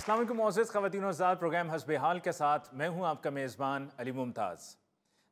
अस्सलाम वालेकुम मोअज़्ज़ज़ ख़वातीन और हज़रात, प्रोग्राम हस्बे हाल के साथ मैं हूँ आपका मेज़बान अली मुमताज़।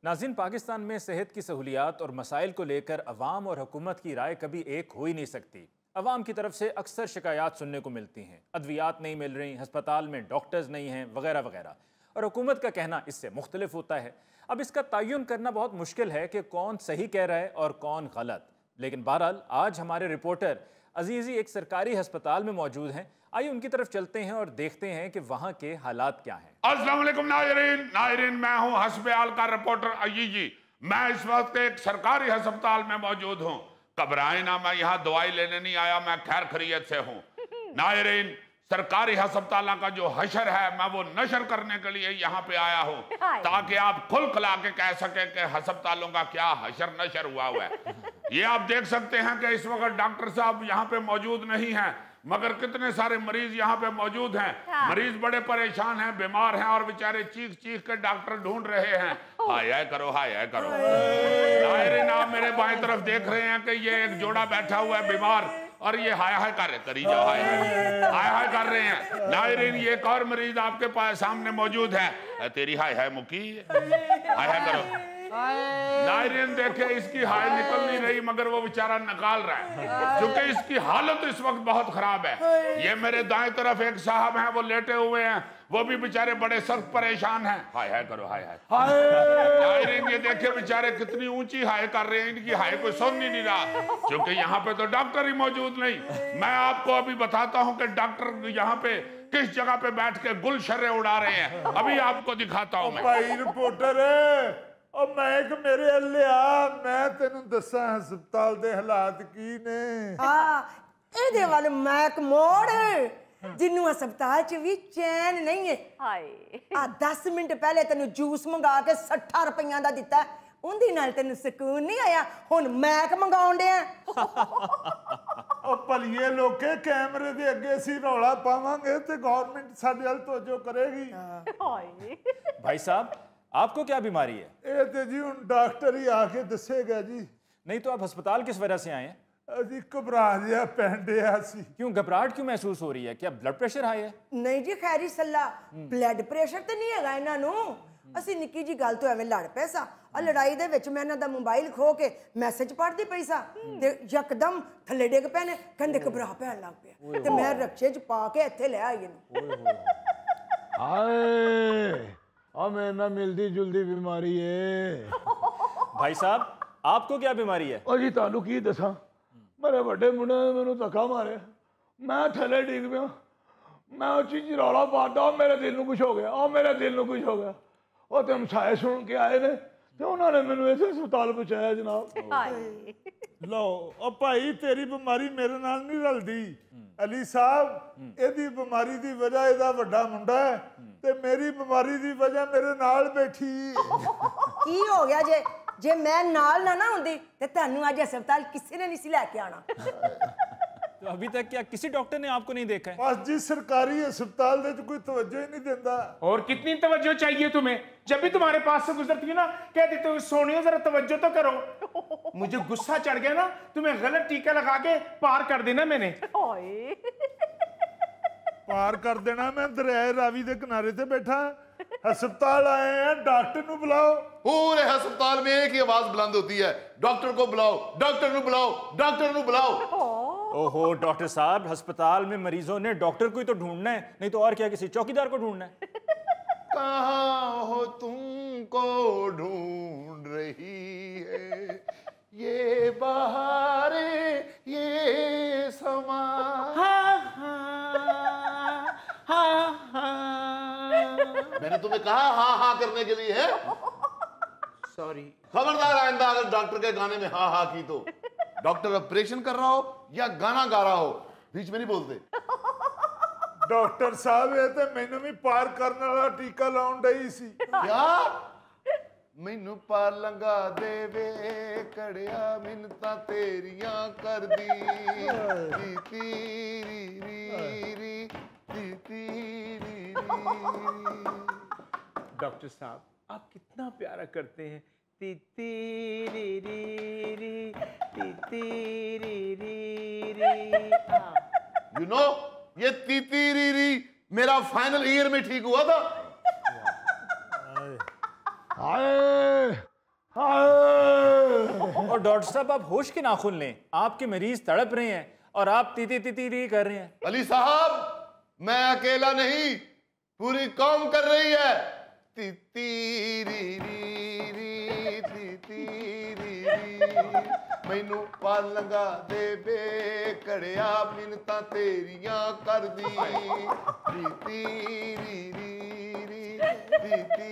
नाज़रीन, पाकिस्तान में सेहत की सहूलियात और मसाइल को लेकर अवाम और हुकूमत की राय कभी एक हो ही नहीं सकती। अवाम की तरफ से अक्सर शिकायत सुनने को मिलती हैं, अद्वियात नहीं मिल रही, हस्पताल में डॉक्टर्स नहीं हैं, वगैरह वगैरह, और हुकूमत का कहना इससे मुख्तलिफ होता है। अब इसका तयन करना बहुत मुश्किल है कि कौन सही कह रहा है और कौन गलत। लेकिन बहरहाल आज हमारे रिपोर्टर अजीज़ी एक सरकारी हस्पताल में मौजूद हैं। आइए उनकी तरफ चलते हैं और देखते हैं कि वहाँ के हालात क्या हैं। अस्सलाम वालेकुम नाज़रीन, मैं हूँ हस्बे हाल का रिपोर्टर अजीजी। मैं इस वक्त एक सरकारी अस्पताल में मौजूद हूँ। घबराएं ना, मैं यहाँ दवाई लेने नहीं आया, मैं खैर खैरियत से हूँ। नाज़रीन, सरकारी अस्पताल का जो हशर है मैं वो नशर करने के लिए यहाँ पे आया हूँ, ताकि आप खुल खिला के कह सके कि अस्पतालों का क्या हशर नशर हुआ है। ये आप देख सकते हैं कि इस वक्त डॉक्टर साहब यहाँ पे मौजूद नहीं हैं, मगर कितने सारे मरीज यहाँ पे मौजूद हैं। मरीज बड़े परेशान हैं, बीमार हैं और बेचारे चीख चीख के डॉक्टर ढूंढ रहे हैं। हाय हाय करो, हाय हाय करो। नाज़रीन, आप मेरे बाएं तरफ देख रहे हैं कि ये एक जोड़ा बैठा हुआ है बीमार, और ये हाय हाय करी जाओ, हाय हाय कर रहे हैं। नाज़रीन, ये एक और मरीज आपके पास सामने मौजूद है। तेरी हाय हाय मुकी, हाय हाय करो। नाज़रीन, देखे इसकी हाय निकल नहीं रही, मगर वो बेचारा निकाल रहा है, क्योंकि इसकी हालत इस वक्त बहुत खराब है। ये मेरे दाएं तरफ एक साहब हैं, वो लेटे हुए हैं, वो भी बेचारे बड़े सख्त परेशान हैं। हाय हाय करो, हाय हाय। नाज़रीन, ये देखे बेचारे कितनी ऊंची हाय कर रहे हैं, इनकी हाय कोई सुन ही नहीं रहा, क्योंकि यहाँ पे तो डॉक्टर ही मौजूद नहीं। मैं आपको अभी बताता हूँ कि डॉक्टर यहाँ पे किस जगह पे बैठ के गुलशर्रे उड़ा रहे हैं, अभी आपको दिखाता हूँ। भाई रिपोर्टर और मैं मेरे अल्ले आ, मैं तेन दसा हस्पताल दे हालात की ने। ਇਹਦੇ ਵੱਲ ਮੈਕ ਮੋੜ, ਜਿੰਨੂੰ ਹਸਪਤਾਲ 'ਚ ਵੀ ਚੈਨ ਨਹੀਂ ਹੈ। ਹਾਏ, 10 ਮਿੰਟ ਪਹਿਲੇ ਤੈਨੂੰ ਜੂਸ ਮੰਗਾ ਕੇ 60 ਰੁਪਈਆਂ ਦਾ ਦਿੱਤਾ, ਉਹਦੇ ਨਾਲ ਤੈਨੂੰ ਸਕੂਨ ਨਹੀਂ ਆਇਆ, ਹੁਣ ਮੈਕ ਮੰਗਾਉਣ ਡਿਆ। ਉਹ ਭਲੀਏ ਲੋਕੇ, ਕੈਮਰੇ ਦੇ ਅੱਗੇ ਅਸੀਂ ਰੌਲਾ ਪਾਵਾਂਗੇ ਤੇ ਗਵਰਨਮੈਂਟ ਸਾਡੇ ਵੱਲ ਤਵੱਜੋ ਕਰੇਗੀ। ਹਾਏ। भाई साहब, आपको क्या बीमारी है? ਇਹ ਤੇ ਜੀ ਹੁਣ ਡਾਕਟਰ ਹੀ ਆ ਕੇ ਦੱਸੇਗਾ ਜੀ। नहीं तो आप अस्पताल किस वजह से आए हैं? ਅਸੀਂ ਘਬਰਾ ਜਿਹਾ ਪੈਂਡਿਆ ਸੀ। क्यों घबराहट क्यों महसूस हो रही है? क्या ब्लड प्रेशर हाई है? ਨਹੀਂ ਜੀ, ਖੈਰੀ ਸੱਲਾ, ਬਲੱਡ ਪ੍ਰੈਸ਼ਰ ਤੇ ਨਹੀਂ ਹੈਗਾ ਇਹਨਾਂ ਨੂੰ। ਅਸੀਂ ਨਿੱਕੀ ਜੀ ਗੱਲ ਤੋਂ ਐਵੇਂ ਲੜ ਪਏ ਸਾਂ। ਆ ਲੜਾਈ ਦੇ ਵਿੱਚ ਮੈਂ ਇਹਨਾਂ ਦਾ ਮੋਬਾਈਲ ਖੋ ਕੇ ਮੈਸੇਜ ਪੜ੍ਹਦੀ ਪਈ ਸਾਂ ਤੇ ਯਕਦਮ ਥੱਲੇ ਡਿੱਗ ਪਏ ਨੇ, ਕਹਿੰਦੇ ਘਬਰਾ ਪੈਣ ਲੱਗ ਪਿਆ, ਤੇ ਮੈਂ ਰਕਸ਼ੇ 'ਚ ਪਾ ਕੇ ਇੱਥੇ ਲੈ ਆਈ ਇਹਨੂੰ। ਹਾਏ ਆ ਮੇਰੇ ਨਾਲ ਮਿਲਦੀ ਜੁਲਦੀ ਬਿਮਾਰੀ ਏ। भाई साहब, आपको क्या बीमारी है? ਉਹ ਜੀ ਤੁਹਾਨੂੰ ਕੀ ਦੱਸਾਂ, ਮੇਰੇ ਵੱਡੇ ਮੁੰਡੇ ਨੇ ਮੈਨੂੰ ਧੱਕਾ ਮਾਰਿਆ, ਮੈਂ ਥੱਲੇ ਡਿੱਗ ਪਿਆ। ਮੈਂ ਉਹ ਚੀਜ਼ ਰੌਲਾ ਪਾਤਾ, ਮੇਰੇ ਦਿਲ ਨੂੰ ਕੁਝ ਹੋ ਗਿਆ, ਉਹ ਮੇਰੇ ਦਿਲ ਨੂੰ ਕੁਝ ਹੋ ਗਿਆ। ਉਹ ਤੇ ਹਮਸਾਏ ਸੁਣ ਕੇ ਆਏ ਨੇ ਤੇ ਉਹਨਾਂ ਨੇ ਮੈਨੂੰ ਇਸ ਹਸਪਤਾਲ ਪਹੁੰਚਾਇਆ ਜਨਾਬ। ਹਾਏ। ਲਓ ਉਹ ਭਾਈ, ਤੇਰੀ ਬਿਮਾਰੀ ਮੇਰੇ ਨਾਲ ਨਹੀਂ ਰਲਦੀ। ਅਲੀ ਸਾਹਿਬ, ਇਹਦੀ ਬਿਮਾਰੀ ਦੀ ਵਜ੍ਹਾ ਇਹਦਾ ਵੱਡਾ ਮੁੰਡਾ ਹੈ ਤੇ ਮੇਰੀ ਬਿਮਾਰੀ ਦੀ ਵਜ੍ਹਾ ਮੇਰੇ ਨਾਲ ਬੈਠੀ। ਕੀ ਹੋ ਗਿਆ ਜੇ ਮੈਂ ਨਾਲ ਨਾ ਹੁੰਦੀ ਤੇ ਤੁਹਾਨੂੰ ਅੱਜ ਹਸਪਤਾਲ ਕਿਸੇ ਨੇ ਨਹੀਂ ਸੀ ਲੈ ਕੇ ਆਣਾ। तो अभी तक क्या किसी डॉक्टर ने आपको नहीं देखा है? बस जी, सरकारी अस्पताल दे कोई तवज्जो ही नहीं देता। और कितनी तवज्जो चाहिए तुम्हें? जब भी तुम्हारे पास से गुजरती है ना, कह देते हो सोनियो जरा तवज्जो तो करो। मुझे गुस्सा चढ़ गया ना, तुम्हें गलत टीका लगा के पार कर देना मैंने। ਹਾਏ। पार कर देना, मैं दरिया रावी के किनारे से बैठा, अस्पताल आए हैं, डॉक्टर को बुलाओ। पूरे अस्पताल में एक ही आवाज बुलंद होती है, डॉक्टर को बुलाओ, डॉक्टर को बुलाओ, डॉक्टर को बुलाओ। ओहो डॉक्टर साहब, अस्पताल में मरीजों ने डॉक्टर को ही तो ढूंढना है, नहीं तो और क्या किसी चौकीदार को ढूंढना है। कहाँ हो तुमको ढूंढ रही है ये बहारें, ये समा। मैंने तुम्हें कहा हाँ हाँ करने के लिए है। सॉरी। खबरदार आइंदा अगर डॉक्टर के गाने में हाँ हाँ की तो। डॉक्टर ऑपरेशन कर रहा हो या गाना गा रहा हो, बीच में नहीं बोलते। डॉक्टर साहब, ये तो मैनू भी पार करने वाला टीका लाउन डई सी। क्या मैनू पार लंघा देवे कड़िया, मिन्नतां तेरियां कर दी ती री री री ती री। डॉक्टर साहब, आप कितना प्यारा करते हैं। ती ती री री री ती ती री री री। यू नो, ये तीतीरीरी मेरा फाइनल ईयर में ठीक हुआ था। हाय हाय। और डॉक्टर साहब आप होश के नाखुन लें, आपके मरीज तड़प रहे हैं और आप तीती तीती कर रहे हैं। अली साहब, मैं अकेला नहीं, पूरी कौम कर रही है। मैनू पाल लंगा दे बे कड़िया मिन्नतां तेरियां कर दी।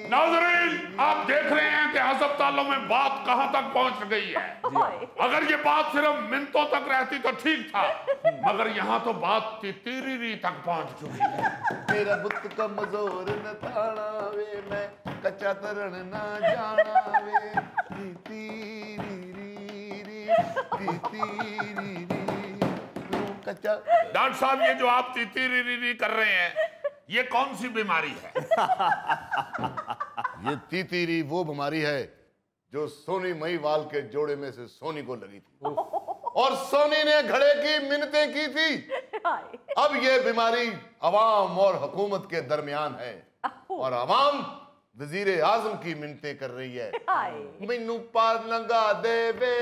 नाज़रीन, आप देख रहे हैं कि अस्पतालों में बात कहां तक पहुंच गई है। अगर ये बात सिर्फ मिनटों तक रहती तो ठीक था, मगर यहाँ तो बात तितीरी तक पहुंच चुकी है। मेरा बुत कमजोर न थाना वे, मैं कच्चा तरन ना जाना वे। कच्चा। डॉक्टर साहब, ये जो आप तितीरी कर रहे हैं, ये कौन सी बीमारी है? ये तीतीरी वो बीमारी है जो सोनी महिवाल के जोड़े में से सोनी को लगी थी और सोनी ने घड़े की मिन्नतें की थी। अब ये बीमारी अवाम और हुकूमत के दरमियान है और अवाम वजीर आजम की मिन्नतें कर रही है। मैनू पार लंगा दे वे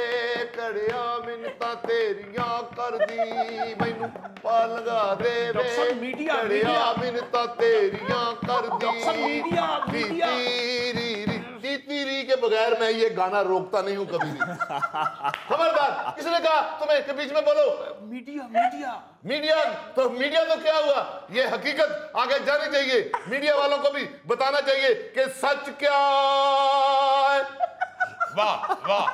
कड़िया मिन्नतां तेरियां कर दी। मैनू पार लंगा दे वे कड़िया मिन्नतां तेरियां कर दी। तीतीरी के बगैर मैं ये गाना रोकता नहीं हूं कभी भी। खबरदार, किसने कहा तुम्हें के बीच में बोलो? मीडिया मीडिया मीडिया तो क्या हुआ? ये हकीकत आगे जानी चाहिए। मीडिया वालों को भी बताना चाहिए कि सच क्या है। वाह वाह,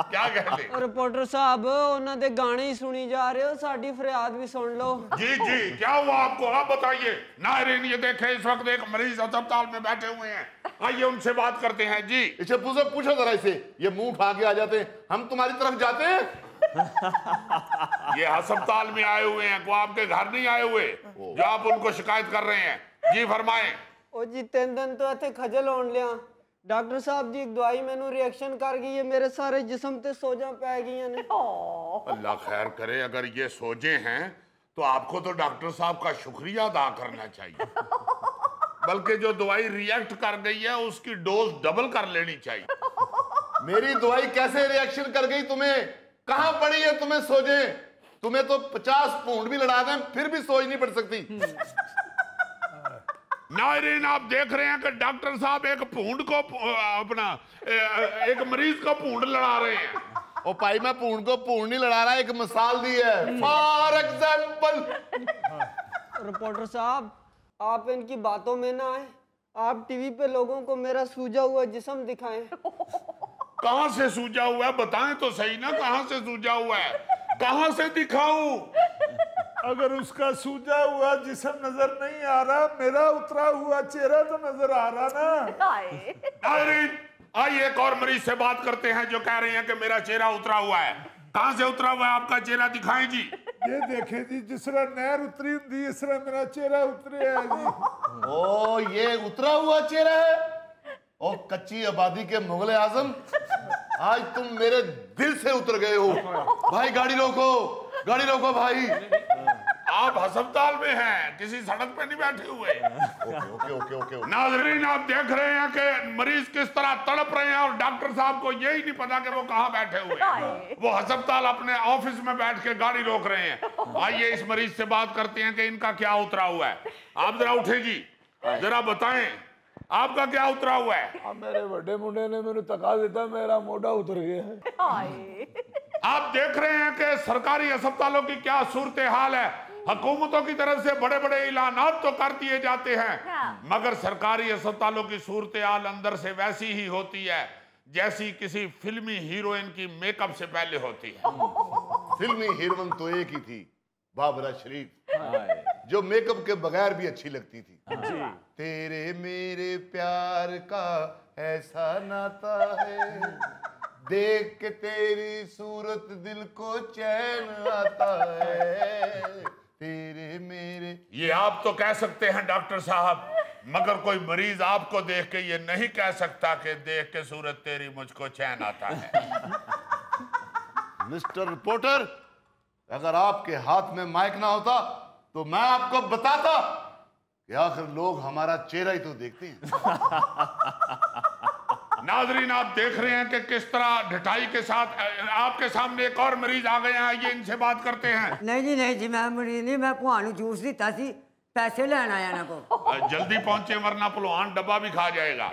क्या कहते। रिपोर्टर साहब, उन्होंने दे गाने ही सुनी जा रहे हो, साड़ी फरियाद भी सुन लो। जी जी, क्या हुआ आपको, आप बताइए। नाज़रीन, ये देखें, इस वक्त एक मरीज अस्पताल में बैठे हुए हैं, आइए उनसे बात करते हैं। जी, इसे पूछो जरा इसे, ये मुंह उठा के आ जाते हैं, हम तुम्हारी तरफ जाते हैं। ये अस्पताल में आए हुए हैं, को आपके घर नहीं आए हुए जो आप उनको शिकायत कर रहे हैं। जी फरमाएं। ओ जी 3 दिन तो इतने खजल होन लिया। डॉक्टर साहब जी, एक दवाई मैनू रिएक्शन कर गई है, मेरे सारे जिस्म ते सोजा पै गई ने। अल्लाह खैर करे, अगर ये सोजे हैं तो आपको तो डॉक्टर साहब का शुक्रिया अदा करना चाहिए, बल्कि जो दवाई रिएक्ट कर गई है उसकी डोज डबल कर लेनी चाहिए। मेरी दवाई कैसे रिएक्शन कर गई? तुम्हें कहां पड़ी है तुम्हें सोजे? तुम्हें तो 50 पूंड भी लड़ा दें फिर भी सोच नहीं पड़ सकती। नाज़रीन, आप देख रहे हैं कि डॉक्टर साहब एक पूंड को अपना एक मरीज को पूंड लड़ा रहे हैं। ओ भाई, मैं पूंड को पूंड नहीं लड़ा रहा, एक मिसाल दी है, फॉर एग्जाम्पल। रिपोर्टर साहब, आप इनकी बातों में ना आए, आप टीवी पे लोगों को मेरा सूजा हुआ जिस्म दिखाएं। कहां से सूजा हुआ है बताएं तो सही ना, कहां से सूजा हुआ है, कहां से दिखाऊं? अगर उसका सूजा हुआ जिस्म नजर नहीं आ रहा, मेरा उतरा हुआ चेहरा तो नजर आ रहा ना। नाज़रीन, आइए एक और मरीज से बात करते हैं जो कह रहे हैं कि मेरा चेहरा उतरा हुआ है। कहां से उतरा हुआ है आपका चेहरा, दिखाएं जी। ये देखें जी, जिस तरह नहर उतरी होती इस तरह मेरा चेहरा उतरे है जी। ओ, ये उतरा हुआ चेहरा है? ओ कच्ची आबादी के मुगल आजम, आज तुम मेरे दिल से उतर गए हो। भाई गाड़ी रोको भाई। आप अस्पताल में हैं, किसी सड़क पे नहीं बैठे हुए। ओके। नाज़रीन, आप देख रहे हैं कि मरीज किस तरह तड़प रहे हैं और डॉक्टर साहब को यही नहीं पता कि वो कहां बैठे हुए हैं। वो अस्पताल अपने ऑफिस में बैठ के गाड़ी रोक रहे हैं। आइए इस मरीज से बात करते हैं कि इनका क्या उतरा हुआ है। आप जरा उठे जी, जरा बताएं आपका क्या उतरा हुआ है। मेरे बड़े मुंडे ने मेरे तका दिता, मेरा मोटा उतर गया है। आप देख रहे हैं कि सरकारी अस्पतालों की क्या सूरत हाल है। हुकूमतों की तरफ से बड़े बड़े ऐलानात तो कर दिए जाते हैं, मगर सरकारी अस्पतालों की सूरत हाल अंदर से वैसी ही होती है जैसी किसी फिल्मी हीरोइन की मेकअप से पहले होती है। फिल्मी हीरोइन तो एक ही थी, बाबरा शरीफ, जो मेकअप के बगैर भी अच्छी लगती थी। तेरे मेरे प्यार का ऐसा नाता है, देख के तेरी सूरत दिल को चैन आता है। तेरे मेरे, ये आप तो कह सकते हैं डॉक्टर साहब, मगर कोई मरीज आपको देख के ये नहीं कह सकता कि देख के सूरत तेरी मुझको चैन आता है। मिस्टर रिपोर्टर, अगर आपके हाथ में माइक ना होता तो मैं आपको बताता कि आखिर लोग हमारा चेहरा ही तो देखते हैं। नाजरीन, आप देख रहे हैं कि किस तरह ढिठाई के साथ आपके सामने एक और मरीज आ गए हैं। ये इनसे बात करते हैं। नहीं जी मैं मरीज नहीं, मैं भुआनू जूस दिता सी, पैसे लेन आया ना को। जल्दी पहुंचे वरना पहलवान डब्बा भी खा जाएगा।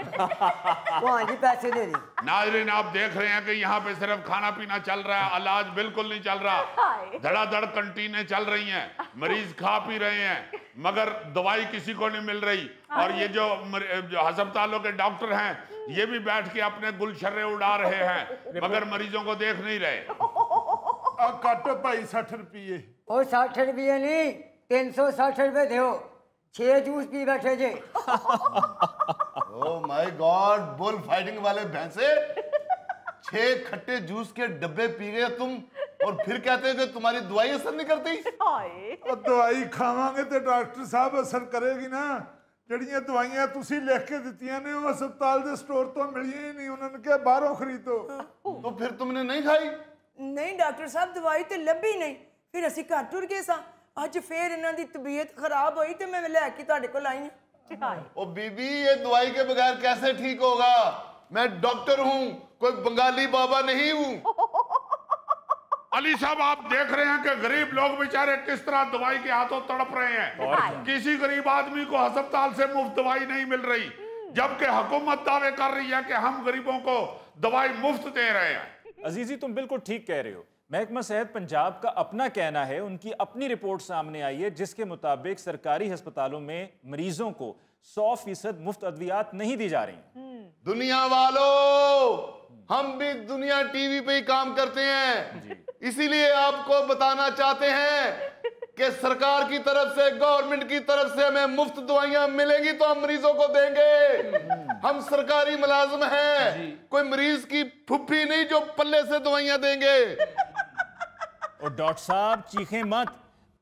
भुआन जी पैसे दे दी। नाजरीन, आप देख रहे हैं कि यहाँ पे सिर्फ खाना पीना चल रहा है, इलाज बिल्कुल नहीं चल रहा। धड़ाधड़ कंटीनें चल रही हैं, मरीज खा पी रहे हैं, मगर दवाई किसी को नहीं मिल रही। और ये जो अस्पतालों के डॉक्टर हैं, ये भी बैठ के अपने गुलशर्रे उड़ा रहे हैं, मगर मरीजों को देख नहीं रहे। काटो भाई 60 रुपये। ओ 60 रुपये नहीं, 360 रुपये दो, 6 जूस पी बैठे जे। Oh my god, bull fighting वाले भैंसे, 6 खट्टे जूस के डब्बे पी गए तुम, और फिर कहते हो कि तुम्हारी दवाई असर नहीं करती। और दवाई खावांगे तो डॉक्टर साहब असर करेगी ना। जड़ियां दवाइयां तुसी लिख के दित्तियां ने, वो अस्पताल के स्टोर तो मिलियां ही नहीं, उन्होंने क्या बाहरों खरीदो। तो फिर तुमने नहीं खाई? नहीं डॉक्टर साहब, दवाई तो लभी नहीं, फिर असी घर टुर गए सा। अज फिर इन्हां दी तबीयत खराब हुई तो मैं लैके तुहाडे कोल आई हां। ओ बीबी, ये दवाई के बगैर कैसे ठीक होगा? मैं डॉक्टर हूँ, कोई बंगाली बाबा नहीं हूँ। अली साहब, आप देख रहे हैं कि गरीब लोग बेचारे किस तरह दवाई के हाथों तड़प रहे हैं। किसी गरीब आदमी को अस्पताल से मुफ्त दवाई नहीं मिल रही, जबकि हुकूमत दावे कर रही है कि हम गरीबों को दवाई मुफ्त दे रहे हैं। अजीजी, तुम बिल्कुल ठीक कह रहे हो। महकमा सेहत पंजाब का अपना कहना है, उनकी अपनी रिपोर्ट सामने आई है, जिसके मुताबिक सरकारी अस्पतालों में मरीजों को 100% मुफ्त अद्वियात नहीं दी जा रही। दुनिया वालों, हम भी दुनिया टीवी पे ही काम करते हैं, इसीलिए आपको बताना चाहते हैं कि सरकार की तरफ से, गवर्नमेंट की तरफ से हमें मुफ्त दवाइयां मिलेंगी तो हम मरीजों को देंगे। हम सरकारी मुलाजिम हैं, कोई मरीज की फुफ्फी नहीं जो पल्ले से दवाइयां देंगे। और डॉक्टर साहब चीखें मत,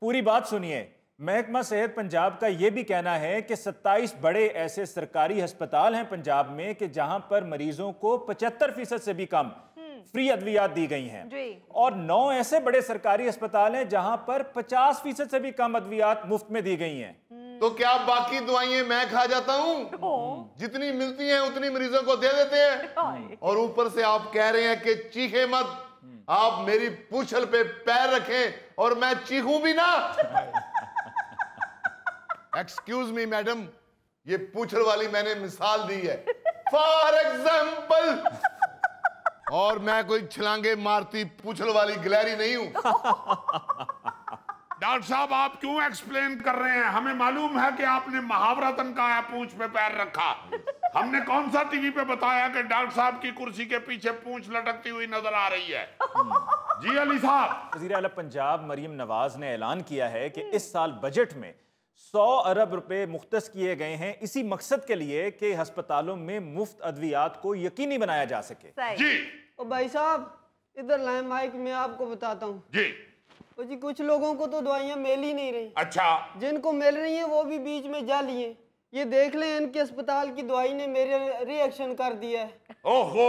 पूरी बात सुनिए। महकमा सेहत पंजाब का यह भी कहना है कि 27 बड़े ऐसे सरकारी अस्पताल हैं पंजाब में कि जहां पर मरीजों को 75% से भी कम फ्री अद्वियात दी गई हैं, और 9 ऐसे बड़े सरकारी अस्पताल हैं जहां पर 50% से भी कम अद्वियात मुफ्त में दी गई हैं। तो क्या बाकी दवाइयां मैं खा जाता हूं? जितनी मिलती हैं उतनी मरीजों को दे देते हैं, और ऊपर से आप कह रहे हैं कि चीखे मत। आप मेरी पूंछल पे पैर रखें और मैं चीखूं भी ना। एक्सक्यूज मी मैडम, ये पूंछल वाली मैंने मिसाल दी है, फॉर एग्जाम्पल। और मैं कोई छलांगे मारती पूंछल वाली गिलहरी नहीं हूं। डॉक्टर साहब, आप क्यों एक्सप्लेन कर रहे हैं? हमें मालूम है कि आपने महावरतन का है पूंछ पे पैर रखा। हमने कौन सा टीवी पे बताया कि डॉक्टर साहब की कुर्सी के पीछे पूंछ लटकती हुई नजर आ रही है? जी अली साहब। वज़ीर आला पंजाब मरियम नवाज ने ऐलान किया है कि इस साल बजट में 100 अरब रुपए मुख्तस किए गए हैं इसी मकसद के लिए कि अस्पतालों में मुफ्त अद्वियात को यकीनी बनाया जा सके। जी। ओ भाई साहब, इधर लाए माइक, मैं आपको बताता हूँ। जी। कुछ लोगों को तो दवाइयाँ मिल ही नहीं रही। अच्छा। जिनको मिल रही है वो भी बीच में जाली है। ये देख लें, इनके अस्पताल की दवाई ने मेरे रिएक्शन कर दिया है। ओहो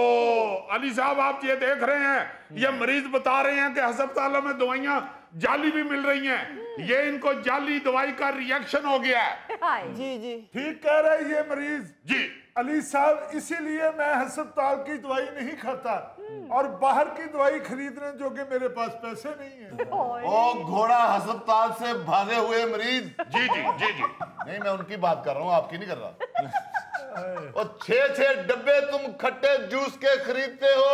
अली साहब, आप ये देख रहे हैं, ये मरीज बता रहे हैं कि अस्पतालों में दवाइयां जाली भी मिल रही हैं। ये इनको जाली दवाई का रिएक्शन हो गया है। जी जी ठीक कह रहे हैं ये मरीज। जी अली साहब, इसीलिए मैं अस्पताल की दवाई नहीं खाता और बाहर की दवाई खरीदने जो कि मेरे पास पैसे नहीं है। ओ घोड़ा अस्पताल से भागे हुए मरीज। जी जी जी जी। नहीं, मैं उनकी बात कर रहा हूँ, आपकी नहीं कर रहा। और 6 डब्बे तुम खट्टे जूस के खरीदते हो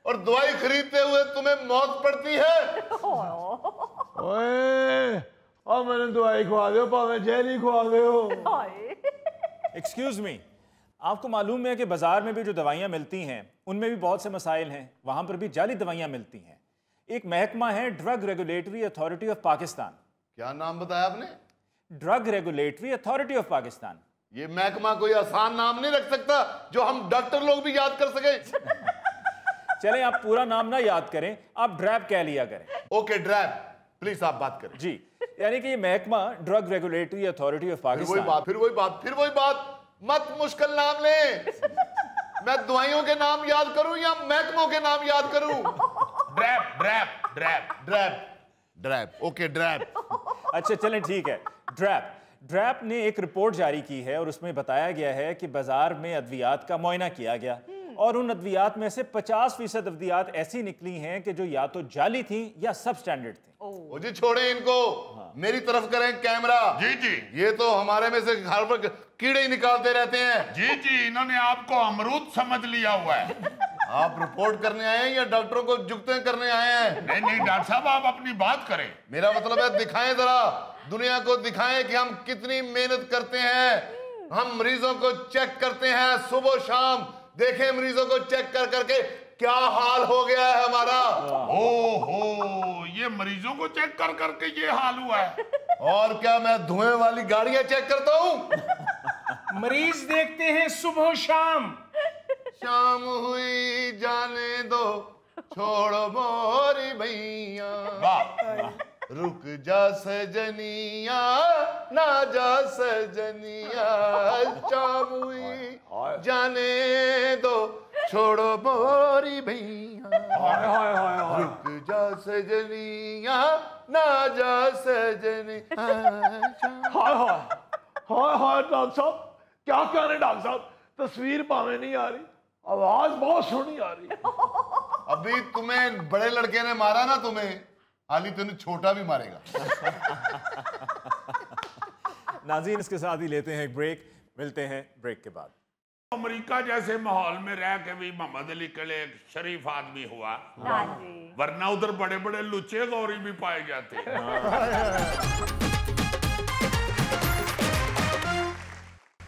और दवाई खरीदते हुए तुम्हें मौत पड़ती है। ओए, और मैंने दवाई खवा दो, भावे जहरी खवा दो। एक्सक्यूज मी, आपको मालूम है कि बाजार में भी जो दवाइयाँ मिलती हैं उनमें भी बहुत से मसाइल हैं, वहाँ पर भी जाली दवाइयाँ मिलती हैं। एक महकमा है drug regulatory authority of Pakistan. क्या नाम बताया आपने? Drug regulatory authority of Pakistan. ये महकमा कोई आसान नाम नहीं रख सकता जो हम डॉक्टर लोग भी याद कर सके। चलें, आप पूरा नाम ना याद करें, आप ड्रैप कह लिया करें। ओके ड्रैप, प्लीज आप बात करें। जी, यानी कि ये महकमा drug regulatory authority of Pakistan. फिर वही बात, मत मुश्किल नाम ले। मैं दवाइयों के नाम याद करूं या महकमों के नाम याद करूं? ड्रैप ड्रैप ड्रैप ड्रैप ड्रैप, ओके ड्रैप। अच्छा चलें, ठीक है, ड्रैप। ड्रैप ने एक रिपोर्ट जारी की है और उसमें बताया गया है कि बाजार में अद्वियात का मुआयना किया गया और उन अद्वियात में से 50% अद्वियात ऐसी निकली हैं कि जो या तो जाली थी या सब स्टैंडर्ड थी। ओ जी छोड़े इनको, मेरी तरफ करें कैमरा। जी जी ये तो हमारे में से हर वक्त कीड़े ही निकालते रहते हैं। जी जी, इन्होंने आपको अमरूद समझ लिया हुआ है। आप रिपोर्ट करने आए हैं या डॉक्टरों को जुगते करने आए हैं? नहीं नहीं डॉक्टर साहब, आप अपनी बात करें। मेरा मतलब है दिखाएं, जरा दुनिया को दिखाएं कि हम कितनी मेहनत करते हैं। हम मरीजों को चेक करते हैं सुबह शाम। देखें मरीजों को चेक कर करके क्या हाल हो गया है हमारा। ओहो, ये मरीजों को चेक कर करके ये हाल हुआ है। और क्या मैं धुएं वाली गाड़ियां चेक करता हूं? मरीज देखते हैं सुबह शाम। शाम हुई जाने दो, छोड़ो मोरी भैया, रुक जा सजनिया, ना जा सजनिया, शाम हुई जाने दो, छोड़ो मोरी भैया, रुक जा सजनिया, ना जा सजनिया। हाय हाय हाय हाय डॉक्टर साहब, क्या कह रहे डॉक्टर साहब? तस्वीर पावे नहीं आ रही, आवाज बहुत सोहनी आ रही। अभी तुम्हें बड़े लड़के ने मारा ना, तुम्हें आली तुम्हें छोटा भी मारेगा। नाज़रीन, इसके साथ ही लेते हैं एक ब्रेक। मिलते हैं ब्रेक के बाद। अमेरिका जैसे माहौल में रह के भी मोहम्मद अली कले एक शरीफ आदमी हुआ, वरना उधर बड़े बड़े लुच्चे गौरी भी पाए जाते हैं।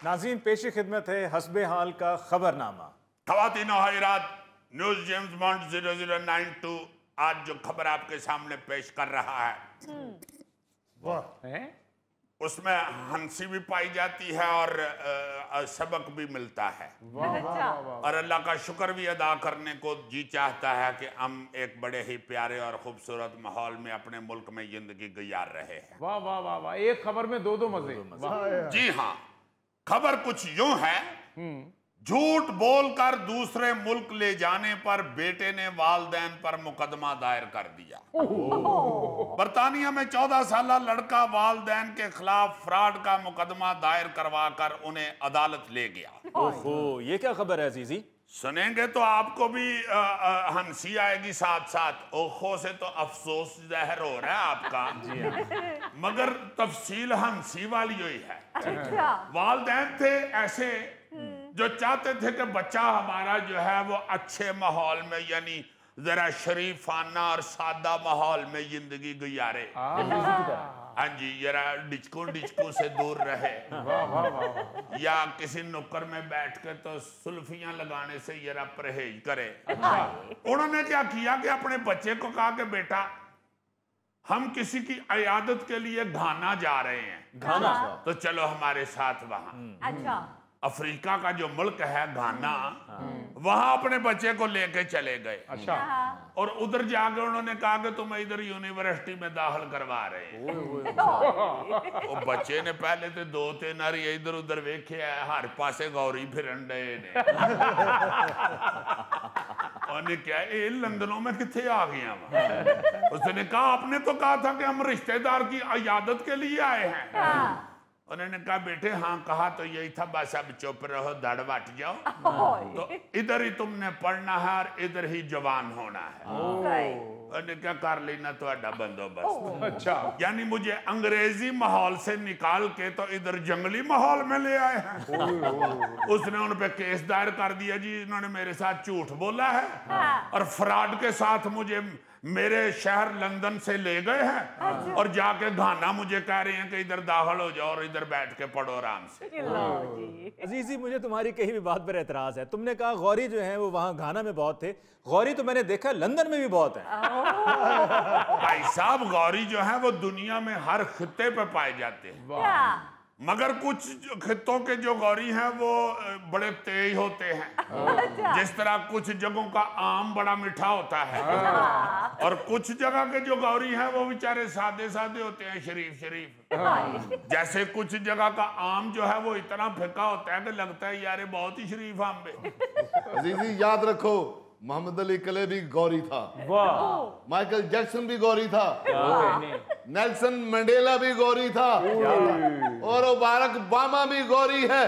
नाज़रीन, पेश खिदमत है हस्बे हाल का खबरनामा। ख़वातीन और हज़रात, न्यूज़ जेम्स बॉन्ड 0092 आज जो खबर आपके सामने पेश कर रहा है उसमें हंसी भी पाई जाती है और सबक भी मिलता है। और अल्लाह का शुक्र भी अदा करने को जी चाहता है कि हम एक बड़े ही प्यारे और खूबसूरत माहौल में अपने मुल्क में जिंदगी गुजार रहे हैं। वाह वाह वाह वाह, एक खबर में दो मजे। जी हाँ, खबर कुछ यूं है, झूठ बोलकर दूसरे मुल्क ले जाने पर बेटे ने वालदैन पर मुकदमा दायर कर दिया। बर्तानिया में 14 साल लड़का वालदैन के खिलाफ फ्रॉड का मुकदमा दायर करवाकर उन्हें अदालत ले गया। ओहो, ये क्या खबर है अजीजी? सुनेंगे तो आपको भी हंसी आएगी, साथ साथ ओखो से तो अफसोस जहर हो रहा है आपका। मगर तफसील हंसी वाली हुई है। वालदैन थे ऐसे जो चाहते थे कि बच्चा हमारा जो है वो अच्छे माहौल में, यानी जरा शरीफाना और सादा माहौल में जिंदगी गुजारे। हाँ जी, जरा डिचकू से दूर रहे, या किसी नुक्कर में बैठ के तो सुल्फियां लगाने से जरा परहेज करे। उन्होंने क्या किया कि अपने बच्चे को कहा कि बेटा, हम किसी की इयादत के लिए घाना जा रहे हैं। घाना? तो चलो हमारे साथ वहां। अच्छा। अफ्रीका का जो मुल्क है घाना, वहां अपने बच्चे को लेके चले गए। अच्छा। और उधर जाके उन्होंने कहा कि तुम इधर यूनिवर्सिटी में दाखिल करवा रहे हैं। और बच्चे ने पहले तो 2-3 नारी इधर उधर वेखे हर पासे गौरी फिरन डे ने। उन्हें क्या ये लंदनों में कितने आ गया? उसने कहा आपने तो कहा था कि हम रिश्तेदार की इयादत के लिए आए हैं। उन्होंने कहा बेटे हाँ कहा तो यही था, बस अब चुप रहो, दड़ बट जाओ। तो इधर ही तुमने पढ़ना है और इधर ही जवान होना है। उन्होंने क्या कर लेना तो बंदोबस्त। अच्छा, यानी मुझे अंग्रेजी माहौल से निकाल के तो इधर जंगली माहौल में ले आए हैं। उसने उन पे केस दायर कर दिया जी, इन्होंने मेरे साथ झूठ बोला है और फ्रॉड के साथ मुझे मेरे शहर लंदन से ले गए हैं और जाके घाना मुझे कह रहे हैं कि इधर दाखिल हो जाओ और इधर बैठ के पढ़ो आराम से। अजीजी, मुझे तुम्हारी कहीं भी बात पर एतराज है। तुमने कहा गौरी जो है वो वहां घाना में बहुत थे, गौरी तो मैंने देखा लंदन में भी बहुत है। भाई साहब, गौरी जो है वो दुनिया में हर खित्ते पे पाए जाते हैं, मगर कुछ खित्तों के जो गौरी हैं वो बड़े तेज होते हैं। जिस तरह कुछ जगहों का आम बड़ा मीठा होता है और कुछ जगह के जो गौरी हैं वो बेचारे सादे सादे होते हैं, शरीफ शरीफ। जैसे कुछ जगह का आम जो है वो इतना फिका होता है कि लगता है यार बहुत ही शरीफ आम है। अजीजी याद रखो, मोहम्मद अली कले भी गौरी था, वाह, माइकल जैक्सन भी गौरी था, नेल्सन मंडेला भी गौरी था, और बाराक ओबामा भी गौरी है।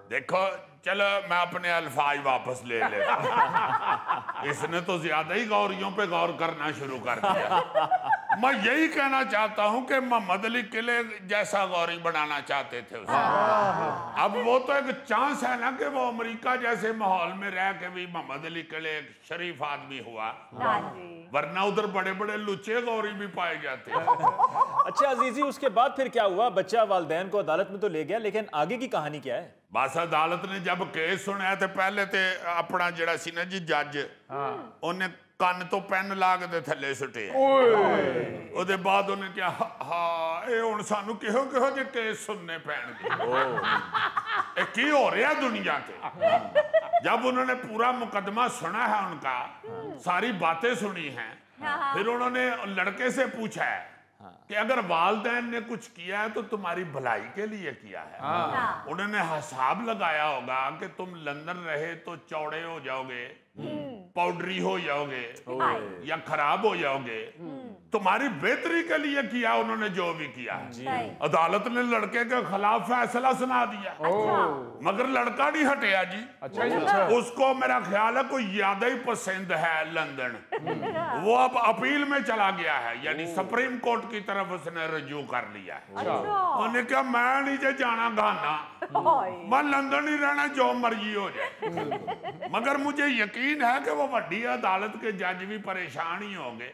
देखो चलो मैं अपने अल्फाज वापस ले लेता हूं। इसने तो ज्यादा ही गौरियों पे गौर करना शुरू कर दिया। मैं यही कहना चाहता हूं कि मोहम्मद अली किले जैसा गौरी बनाना चाहते थे उसे। अब वो तो एक चांस है ना कि वो अमेरिका जैसे माहौल में रह के भी मोहम्मद अली किले एक शरीफ आदमी हुआ, वरना उधर बड़े बड़े लुच्चे गौरी भी पाए जाते हैं। अच्छा अजीजी, उसके बाद फिर क्या हुआ? बच्चा वालिदैन को अदालत में तो ले गया, लेकिन आगे की कहानी क्या है? बस अदालत ने जब केस सुनया तो पहले तो अपना जिहड़ा सी ना जी जज, उन्हें ਕੰਨ ਤੋਂ ਪੈਨ ਲਾ ਕੇ ਤੇ ਥੱਲੇ ਸੁੱਟਿਆ। ਉਹਦੇ ਬਾਅਦ ਉਹਨੇ ਕਿਹਾ ਹਾਂ ਇਹ ਹੁਣ ਸਾਨੂੰ ਕਿਹੋ ਕਿਹੋ ਜਿਹੇ ਕੇਸ ਸੁਣਨੇ ਪੈਣਗੇ, ਇਹ ਕੀ ਹੋ ਰਿਹਾ दुनिया पे। जब उन्होंने पूरा मुकदमा सुना है, उनका सारी बातें सुनी हैं, फिर उन्होंने लड़के से पूछा है कि अगर वालिदैन ने कुछ किया है तो तुम्हारी भलाई के लिए किया है। उन्होंने हिसाब लगाया होगा कि तुम लंदन रहे तो चौड़े हो जाओगे, पाउडरी हो जाओगे या खराब हो जाओगे, तुम्हारी बेहतरी के लिए किया उन्होंने जो भी किया है। अदालत ने लड़के के खिलाफ फैसला सुना दिया, मगर लड़का नहीं हटिया जी। उसको मेरा ख्याल है कोई ज्यादा ही पसंद है लंदन, वो अब अपील में चला गया है, यानी सुप्रीम कोर्ट की तरफ उसने रजू कर लिया है। उन्होंने कहा मैं नहीं जे जाना गाना, मैं लंदन ही रहना, जो मर्जी हो जाए। मगर मुझे यकीन है कि वो वड्डी अदालत के जज भी परेशान ही होंगे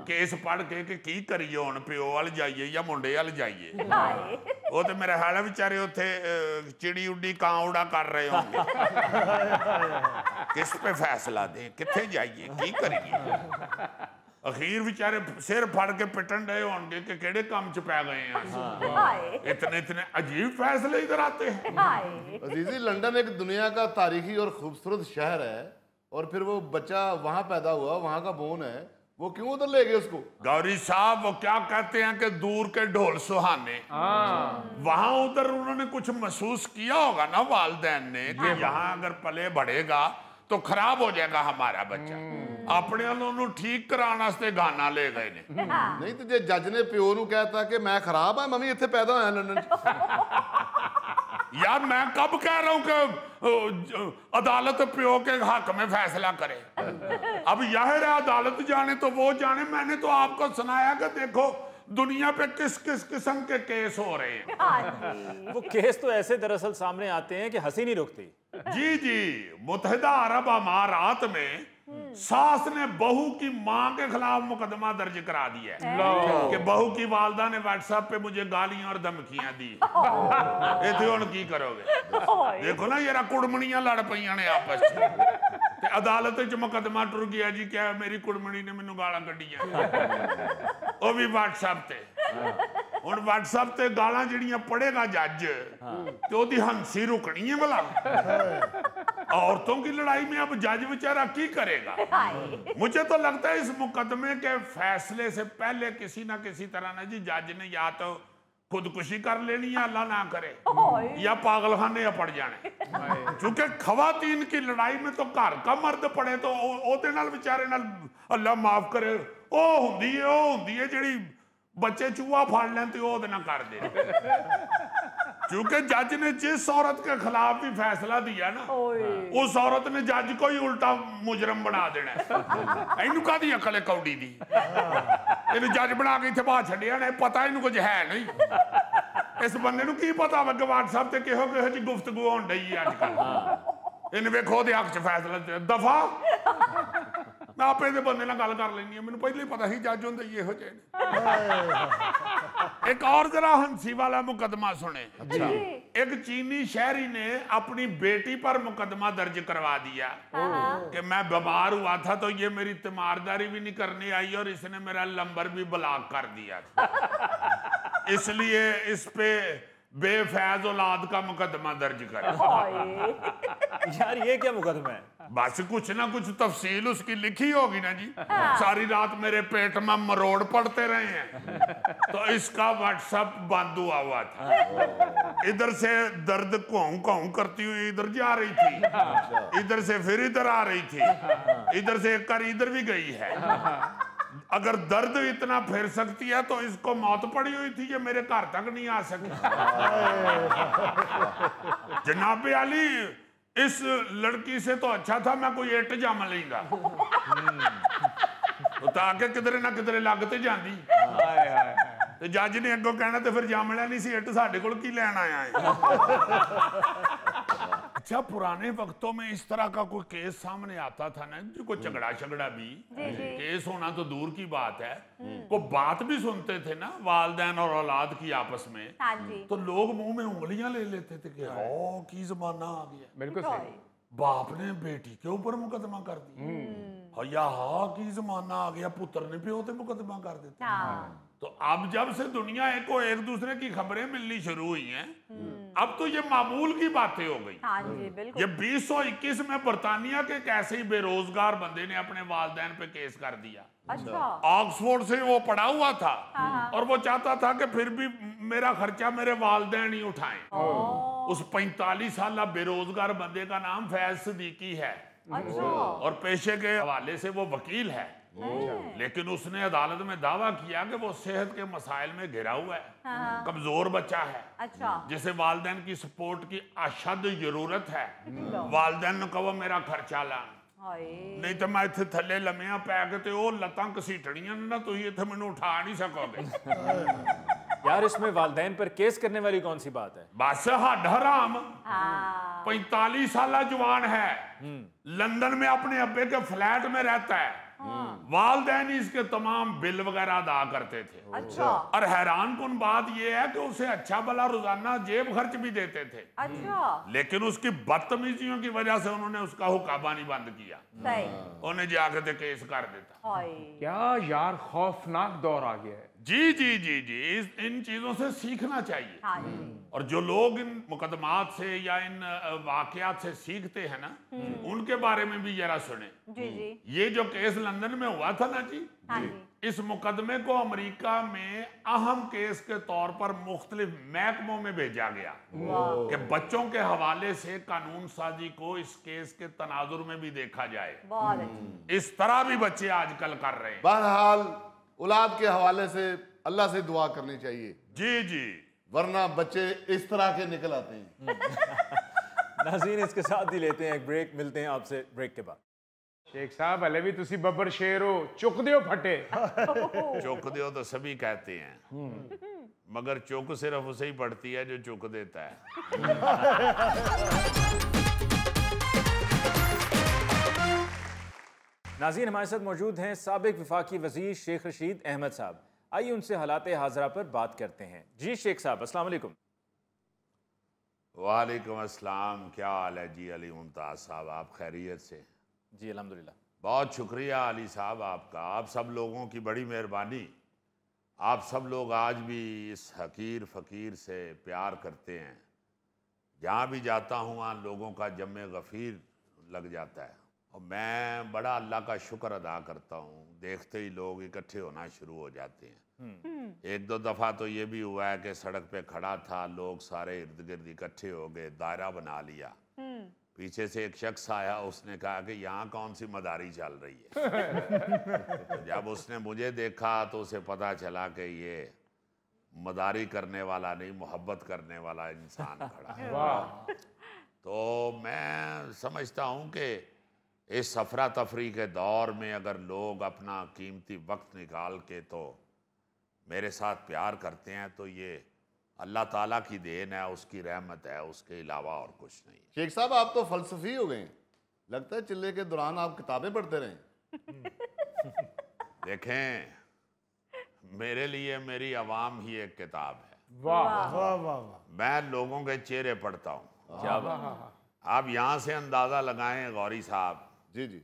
केस पढ़ के कि की करिए हुण, प्यो वाल जाइए या मुंडे वाल जाइए। वो तो मेरा ख्याल है बेचारे उत्थे चिड़ी उड्डी कां उड़ा कर रहे होंगे, किस पे फैसला दें, कित्थे जाइए, की करिए। अखीर बेचारे सिर फड़ के पिटन रहे होंगे कि केड़े काम च पै गए हैं, इतने इतने अजीब फैसले इधर आते हैं। अजीजी, लंदन एक दुनिया का तारीखी और खूबसूरत शहर है, और फिर वो बच्चा वहां पैदा हुआ, वहां का बोन है, वो क्यों उधर ले गए उसको? गौरी साहब वो क्या कहते हैं कि दूर के ढोल सुहाने, वहां उधर उन्होंने कुछ महसूस किया होगा ना वालिदैन ने कि यहाँ अगर पले बढ़ेगा तो खराब हो जाएगा हमारा बच्चा। अपने उन्होंने ठीक कराने वास्ते गाना ले गए ने। नहीं तो जे जज ने प्यो नूं कहता कि मैं खराब हां, मम्मी इत्थे पैदा होया लंदन यार मैं कब कह रहा हूं कि अदालत प्यो के हक में फैसला करे। अब यह अदालत जाने तो वो जाने। मैंने तो आपको सुनाया कि देखो दुनिया पे किस किस किस्म के केस हो रहे हैं। वो केस तो ऐसे दरअसल सामने आते हैं कि हंसी नहीं रुकती। जी जी, मुत्तहिदा अरब अमारात में सास ने बहू की मां के खिलाफ मुकदमा दर्ज करा दिया है कि बहू की वालदा ने व्हाट्सएप पे मुझे गालियां और धमकियां दी। इत्थे हुण की करोगे? देखो ना यार कुड़मणियां लड़ पईयां ने आपस च, ते अदालत च मुकदमा टुर गया जी क्या मेरी कुड़मणी ने मैनू गालां कड्डियां, वो भी व्हाट्सएप ते। हुण व्हाट्सएप ते गालां जिहड़ियां पढ़ेगा जज ते ओदी हंसी रुकनी है भला? औरतों की लड़ाई में अब जज बेचारा की करेगा? मुझे तो लगता है इस मुकदमे के फैसले से पहले किसी ना किसी तरह ना जी जज ने या तो खुदकुशी कर लेनी है, अल्लाह ना करे, या पागलखाने पड़ जाने। क्योंकि खवातीन की लड़ाई में तो घर का मर्द पड़े तो ओदे नाल बेचारे नाल अल्लाह माफ करे ओ हुंदी है जिहड़ी बच्चे चूहा फाड़ लें तो ओदे नाल कर दे। क्योंकि जज ने जिस औरत के खिलाफ भी फैसला दिया ना, उस औरत ने जज को ही उल्टा मुजरम बना देना है। इनू कादी अकल है कौड़ी दी, इन जज बना के इत्थे बाहर छड्डिया ने, पता इनू कुछ है नहीं। इस बंदे नू की पता वा व्हाट्सएप ते किहो किहो जी गुफ्तगू होण डई है अजकल। इन वेखो दे हक च फैसला दफा मैं आपे दे बंदे नाल गल कर लैनी है, मैनू पहले ही पता ही जज हुंदे ही इहो जिहे। एक और जरा हंसी वाला मुकदमा सुने। एक चीनी शहरी ने अपनी बेटी पर मुकदमा दर्ज करवा दिया कि मैं बीमार हुआ था तो ये मेरी तीमारदारी भी नहीं करने आई और इसने मेरा नंबर भी ब्लॉक कर दिया था, इसलिए इस पे बेफैज औलाद का मुकदमा दर्ज कर। यार ये क्या मुकदमा है? बस कुछ ना कुछ तफसील उसकी लिखी होगी ना जी। सारी रात मेरे पेट में मरोड़ पड़ते रहे हैं तो इसका व्हाट्सएप बंद हुआ था। इधर से दर्द कों कों करती हुई इधर जा रही थी, इधर से फिर इधर आ रही थी, इधर से एक कर इधर भी गई है। अगर दर्द इतना फिर सकती है तो इसको मौत पड़ी हुई थी, ये मेरे घर तक नहीं आ सकी। जनाब अली, इस लड़की से तो अच्छा था मैं कोई इट जम लेगा तो ताकि किधरे ना किधरे लगते जाती। तो जज ने अगों कहना तो फिर जम लेनी सी इट, साडे कोल की लैन आया है। अच्छा, पुराने वक्तों में इस तरह का कोई केस सामने आता था ना जो कोई झगड़ा शगड़ा भी, केस होना तो दूर की बात है, को बात भी सुनते थे ना वालदैन और औलाद की आपस में, तो लोग मुंह में उंगलियां ले लेते थे कि ओ की जमाना आ गया। बिल्कुल सही। बाप ने बेटी के ऊपर मुकदमा कर दिया, या हा की जमाना आ गया, पुत्र ने प्यो पे मुकदमा कर देते। तो अब जब से दुनिया को एक दूसरे की खबरें मिलनी शुरू हुई हैं, अब तो ये मामूल की बातें हो गई। हाँ जी, बिल्कुल। ये 2021 में बर्तानिया के एक ऐसे ही बेरोजगार बंदे ने अपने वालिदैन पे केस कर दिया। अच्छा। ऑक्सफोर्ड से वो पढ़ा हुआ था और वो चाहता था कि फिर भी मेरा खर्चा मेरे वालिदैन ही उठाएं। उस 45 साल बेरोजगार बंदे का नाम फैज सिद्दीकी है। अच्छा। और पेशे के हवाले से वो वकील है, लेकिन उसने अदालत में दावा किया कि वो सेहत के मसाइल में घिरा हुआ है, कमजोर बच्चा है, अच्छा, जिसे वालिदैन की सपोर्ट की अशद जरूरत है। वालिदैन ने कहा मेरा खर्चा ला, नहीं तो मैं इत्थे थले लम्मिया पै के ते ओ लत्तां घसीटणियां ना, तुसीं इत्थे मैनूं उठा नहीं सकोगे। यार, इसमें वालिदैन पर केस करने वाली कौन सी बात है? बस हड हराम। 45 साल जवान है, लंदन में अपने अब्बे के फ्लैट में रहता है, वालिदैन इसके तमाम बिल वगैरह अदा करते थे। अच्छा। और हैरान कुन बात यह है कि उसे अच्छा भला रोजाना जेब खर्च भी देते थे। अच्छा। लेकिन उसकी बदतमीजियों की वजह से उन्होंने उसका हुक्काबानी बंद किया, उन्हें जाके तो केस कर देता। क्या यार, खौफनाक दौर आ गया है। जी जी जी जी, इन चीजों से सीखना चाहिए। हाँ जी। और जो लोग इन मुकदमात से या इन वाकयात से सीखते हैं ना, उनके बारे में भी जरा सुने। जी जी। ये जो केस लंदन में हुआ था ना जी, हाँ जी, इस मुकदमे को अमेरिका में अहम केस के तौर पर मुख्तलिफ महकमों में भेजा गया कि बच्चों के हवाले से कानून साजी को इस केस के तनाजुर में भी देखा जाए। बहुत अच्छी। इस तरह भी बच्चे आजकल कर रहे हैं। बहरहाल औलाद के हवाले से अल्लाह से दुआ करनी चाहिए जी जी, वरना बच्चे इस तरह के निकल आते हैं। नाज़रीन, इसके साथ ही लेते हैं एक ब्रेक, मिलते हैं आपसे ब्रेक के बाद। शेख साहब, हले भी तुसी बब्बर शेर हो, चुक दियो फटे। चुक दियो तो सभी कहते हैं, मगर चुक सिर्फ उसे ही पड़ती है जो चुक देता है। नाज़रीन, हमारे साथ मौजूद हैं साबिक वफाकी वज़ीर शेख रशीद अहमद साहब। आइए उनसे हालात हाज़रा पर बात करते हैं। जी शेख साहब, अस्सलाम वालेकुम। वालेकुम अस्सलाम, क्या हाल है जी अली मुमताज़ साहब, आप खैरियत से? जी अल्हम्दुलिल्लाह। बहुत शुक्रिया अली साहब आपका, आप सब लोगों की बड़ी मेहरबानी। आप सब लोग आज भी इस हकीर फ़कीर से प्यार करते हैं। जहाँ भी जाता हूँ वहाँ लोगों का जम्मे गफ़ीर लग जाता है और मैं बड़ा अल्लाह का शुक्र अदा करता हूँ। देखते ही लोग इकट्ठे होना शुरू हो जाते हैं। एक दो दफ़ा तो ये भी हुआ है कि सड़क पे खड़ा था, लोग सारे इर्द गिर्द इकट्ठे हो गए, दायरा बना लिया। पीछे से एक शख्स आया, उसने कहा कि यहाँ कौन सी मदारी चल रही है। तो जब उसने मुझे देखा तो उसे पता चला कि ये मदारी करने वाला नहीं, मोहब्बत करने वाला इंसान खड़ा है। तो मैं समझता हूँ कि इस अफरा तफरी के दौर में अगर लोग अपना कीमती वक्त निकाल के तो मेरे साथ प्यार करते हैं तो ये अल्लाह ताला की देन है, उसकी रहमत है, उसके अलावा और कुछ नहीं। शेख साहब, आप तो फलसफी हो गए, लगता है चिल्ले के दौरान आप किताबें पढ़ते रहे। देखें, मेरे लिए मेरी आवाम ही एक किताब है। वाह वाह वाह वाह। मैं लोगों के चेहरे पढ़ता हूँ। क्या बात। आप यहाँ से अंदाज़ा लगाएं गौरी साहब जी जी,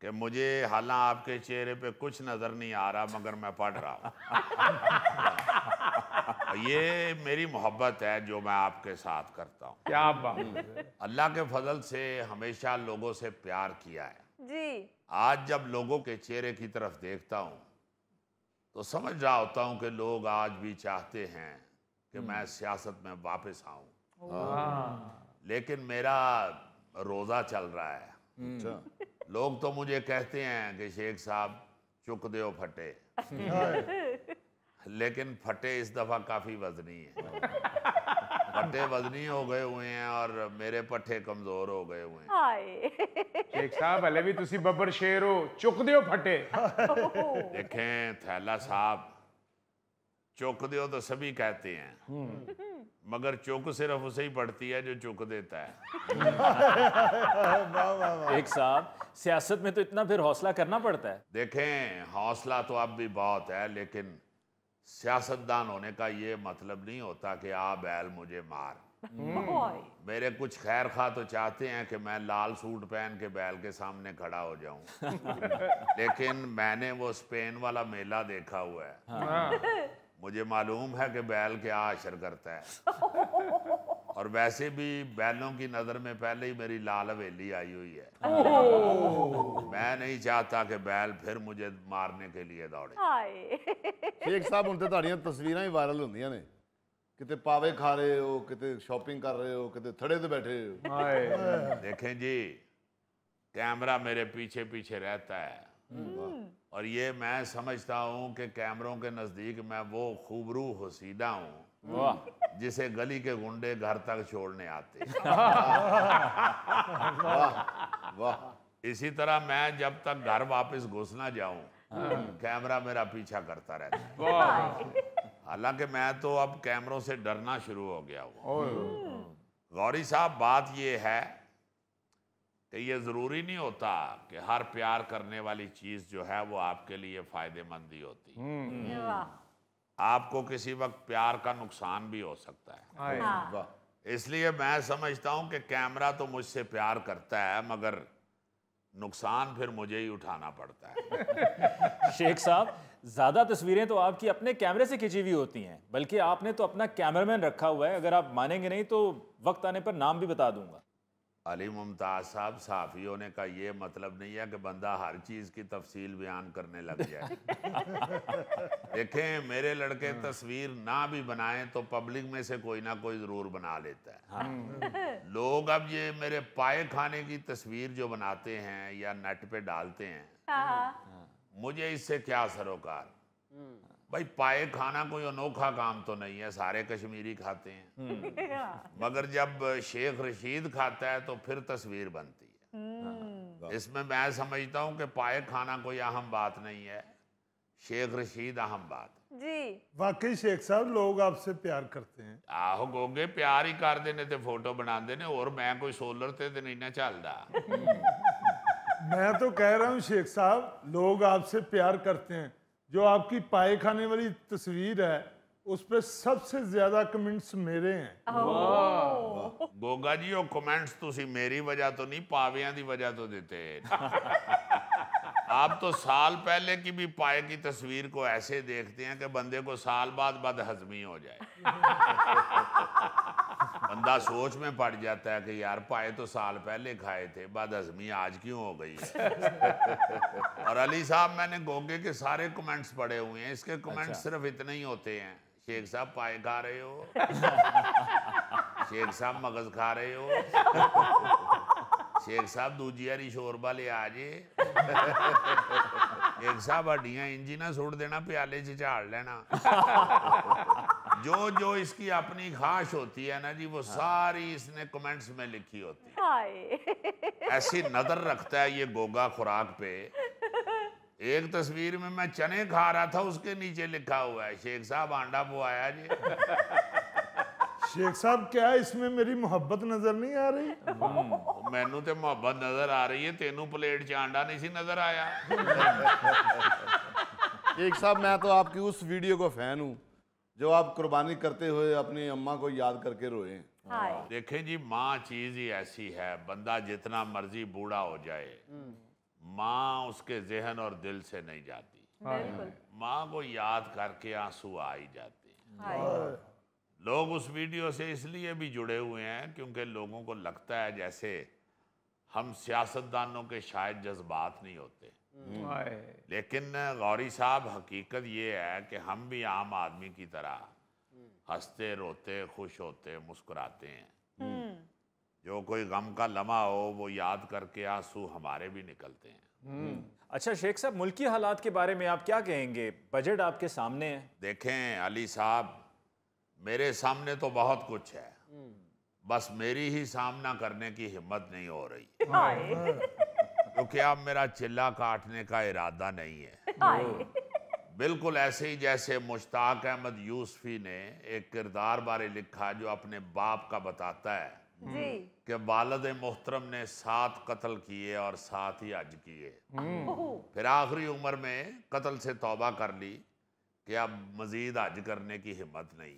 कि मुझे हालांकि आपके चेहरे पे कुछ नज़र नहीं आ रहा मगर मैं पढ़ रहा हूँ। ये मेरी मोहब्बत है जो मैं आपके साथ करता हूँ। क्या बात। अल्लाह के फजल से हमेशा लोगों से प्यार किया है जी। आज जब लोगों के चेहरे की तरफ देखता हूँ तो समझ रहा होता हूँ कि लोग आज भी चाहते हैं कि मैं सियासत में वापस आऊँ, लेकिन मेरा रोज़ा चल रहा है। लोग तो मुझे कहते हैं कि शेख साहब चुक दो फटे, लेकिन फटे इस दफ़ा काफ़ी वजनी है। पट्टे वजनी हो गए हुए हैं और मेरे पट्टे कमज़ोर हो गए हुए हैं। हाय। शेख साहब हले भी तुसी बब्बर शेर हो, चुक दियो फटे। देखें थैला साहब, चुक दियो तो सभी कहते हैं, मगर चुक सिर्फ उसे ही पड़ती है जो चुक देता है। एक साहब, सियासत में तो इतना फिर हौसला करना पड़ता है। देखें हौसला तो अब भी बहुत है, लेकिन सियासतदान होने का ये मतलब नहीं होता कि आ बैल मुझे मार। मेरे कुछ खैर खा तो चाहते हैं कि मैं लाल सूट पहन के बैल के सामने खड़ा हो जाऊं, लेकिन मैंने वो स्पेन वाला मेला देखा हुआ है। मुझे मालूम है कि बैल क्या असर करता है, और वैसे भी बैलों की नज़र में पहले ही मेरी लाल हवेली आई हुई है। मैं नहीं चाहता कि बैल फिर मुझे मारने के लिए दौड़े। शेख साहब ਹੁਣ ਤੇ ਤੁਹਾਡੀਆਂ ਤਸਵੀਰਾਂ ਹੀ ਵਾਇਰਲ ਹੁੰਦੀਆਂ ਨੇ, ਕਿਤੇ ਪਾਵੇ ਖਾ ਰਹੇ ਹੋ, ਕਿਤੇ ਸ਼ਾपिंग कर रहे हो, किते थड़े पे बैठे हो। देखें जी, कैमरा मेरे पीछे पीछे रहता है, और ये मैं समझता हूँ कि कैमरों के नज़दीक मैं वो खूबरू हसीदा हूँ जिसे गली के गुंडे घर तक छोड़ने आते। वाह। इसी तरह मैं जब तक घर वापस घुस ना जाऊं, कैमरा मेरा पीछा करता रहता है। हालांकि मैं तो अब कैमरों से डरना शुरू हो गया हूँ। गौरी साहब, बात ये है कि ये ज़रूरी नहीं होता कि हर प्यार करने वाली चीज़ जो है वो आपके लिए फ़ायदेमंद ही होती। आपको किसी वक्त प्यार का नुकसान भी हो सकता है। इसलिए मैं समझता हूँ कि कैमरा तो मुझसे प्यार करता है, मगर नुकसान फिर मुझे ही उठाना पड़ता है। शेख साहब, ज़्यादा तस्वीरें तो आपकी अपने कैमरे से खिंची हुई होती हैं, बल्कि आपने तो अपना कैमरामैन रखा हुआ है। अगर आप मानेंगे नहीं तो वक्त आने पर नाम भी बता दूंगा। अली मुमताज़ साहब, साफ़ी होने का ये मतलब नहीं है कि बंदा हर चीज़ की तफसील बयान करने लग जाए। देखें, मेरे लड़के तस्वीर ना भी बनाएं तो पब्लिक में से कोई ना कोई ज़रूर बना लेता है। लोग अब ये मेरे पाए खाने की तस्वीर जो बनाते हैं या नेट पे डालते हैं, मुझे इससे क्या सरोकार। भाई, पाए खाना कोई अनोखा काम तो नहीं है, सारे कश्मीरी खाते हैं, मगर जब शेख रशीद खाता है तो फिर तस्वीर बनती है। इसमें मैं समझता हूँ कि पाए खाना कोई अहम बात नहीं है, शेख रशीद अहम बात जी। वाकई शेख साहब, लोग आपसे प्यार करते हैं। आहो गोगे, प्यार ही कर देने ते फोटो बनाते ने, और मैं कोई सोलर ते नहीं ना चलदा। मैं तो कह रहा हूँ शेख साहब, लोग आपसे प्यार करते हैं। जो आपकी पाए खाने वाली तस्वीर है उस पर सबसे ज्यादा कमेंट्स मेरे हैं। गोगा जी, वो कमेंट्स तुसी मेरी वजह तो नहीं, पावियां दी वजह तो देते। आप तो साल पहले की भी पाए की तस्वीर को ऐसे देखते हैं कि बंदे को साल बाद बदहजमी हो जाए। बंदा सोच में पड़ जाता है कि यार पाए तो साल पहले खाए थे, बदहजमी आज क्यों हो गई। और अली साहब, मैंने गोगे के सारे कमेंट्स पढ़े हुए हैं, इसके कमेंट्स सिर्फ इतने ही होते हैं। शेख साहब पाए खा रहे हो, शेख साहब मगज खा रहे हो, शेख साहब दूजी हरी शोरबा ले आ जे, शेख साहब हड्डियां इंजी ना सुट देना, प्याले च झाड़ लेना। जो जो इसकी अपनी ख्वाहिश होती है ना जी, वो सारी इसने कमेंट्स में लिखी होती है। ऐसी नजर रखता है ये गोगा खुराक पे। एक तस्वीर में मैं चने खा रहा था, उसके नीचे लिखा हुआ है शेख साहब आंडा बुआया जी। शेख साहब, क्या इसमें मेरी मोहब्बत नजर नहीं आ रही? मैनू तो मोहब्बत नजर आ रही है, तेनू प्लेट च आंडा नहीं सी नजर आया। शेख साहब, मैं तो आपकी उस वीडियो को फैन हूँ जो आप कुर्बानी करते हुए अपनी अम्मा को याद करके रोए। देखें जी, माँ चीज ही ऐसी है, बंदा जितना मर्जी बूढ़ा हो जाए, माँ उसके जहन और दिल से नहीं जाती। माँ को याद करके आंसू आ ही जाते हैं। लोग उस वीडियो से इसलिए भी जुड़े हुए हैं क्योंकि लोगों को लगता है जैसे हम सियासतदानों के शायद जज्बात नहीं होते, लेकिन गौरी साहब हकीकत ये है कि हम भी आम आदमी की तरह हंसते रोते खुश होते मुस्कुराते हैं। जो कोई गम का लम्हा हो वो याद करके आंसू हमारे भी निकलते हैं। अच्छा शेख साहब, मुल्की हालात के बारे में आप क्या कहेंगे? बजट आपके सामने है। देखें अली साहब, मेरे सामने तो बहुत कुछ है, बस मेरी ही सामना करने की हिम्मत नहीं हो रही क्योंकि अब मेरा चिल्ला काटने का इरादा नहीं है। बिल्कुल ऐसे ही जैसे मुश्ताक अहमद यूसुफी ने एक किरदार बारे लिखा जो अपने बाप का बताता है कि वालिद मोहतरम ने 7 कत्ल किए और 7 ही हज किए, फिर आखिरी उम्र में कत्ल से तौबा कर ली कि अब मजीद हज करने की हिम्मत नहीं।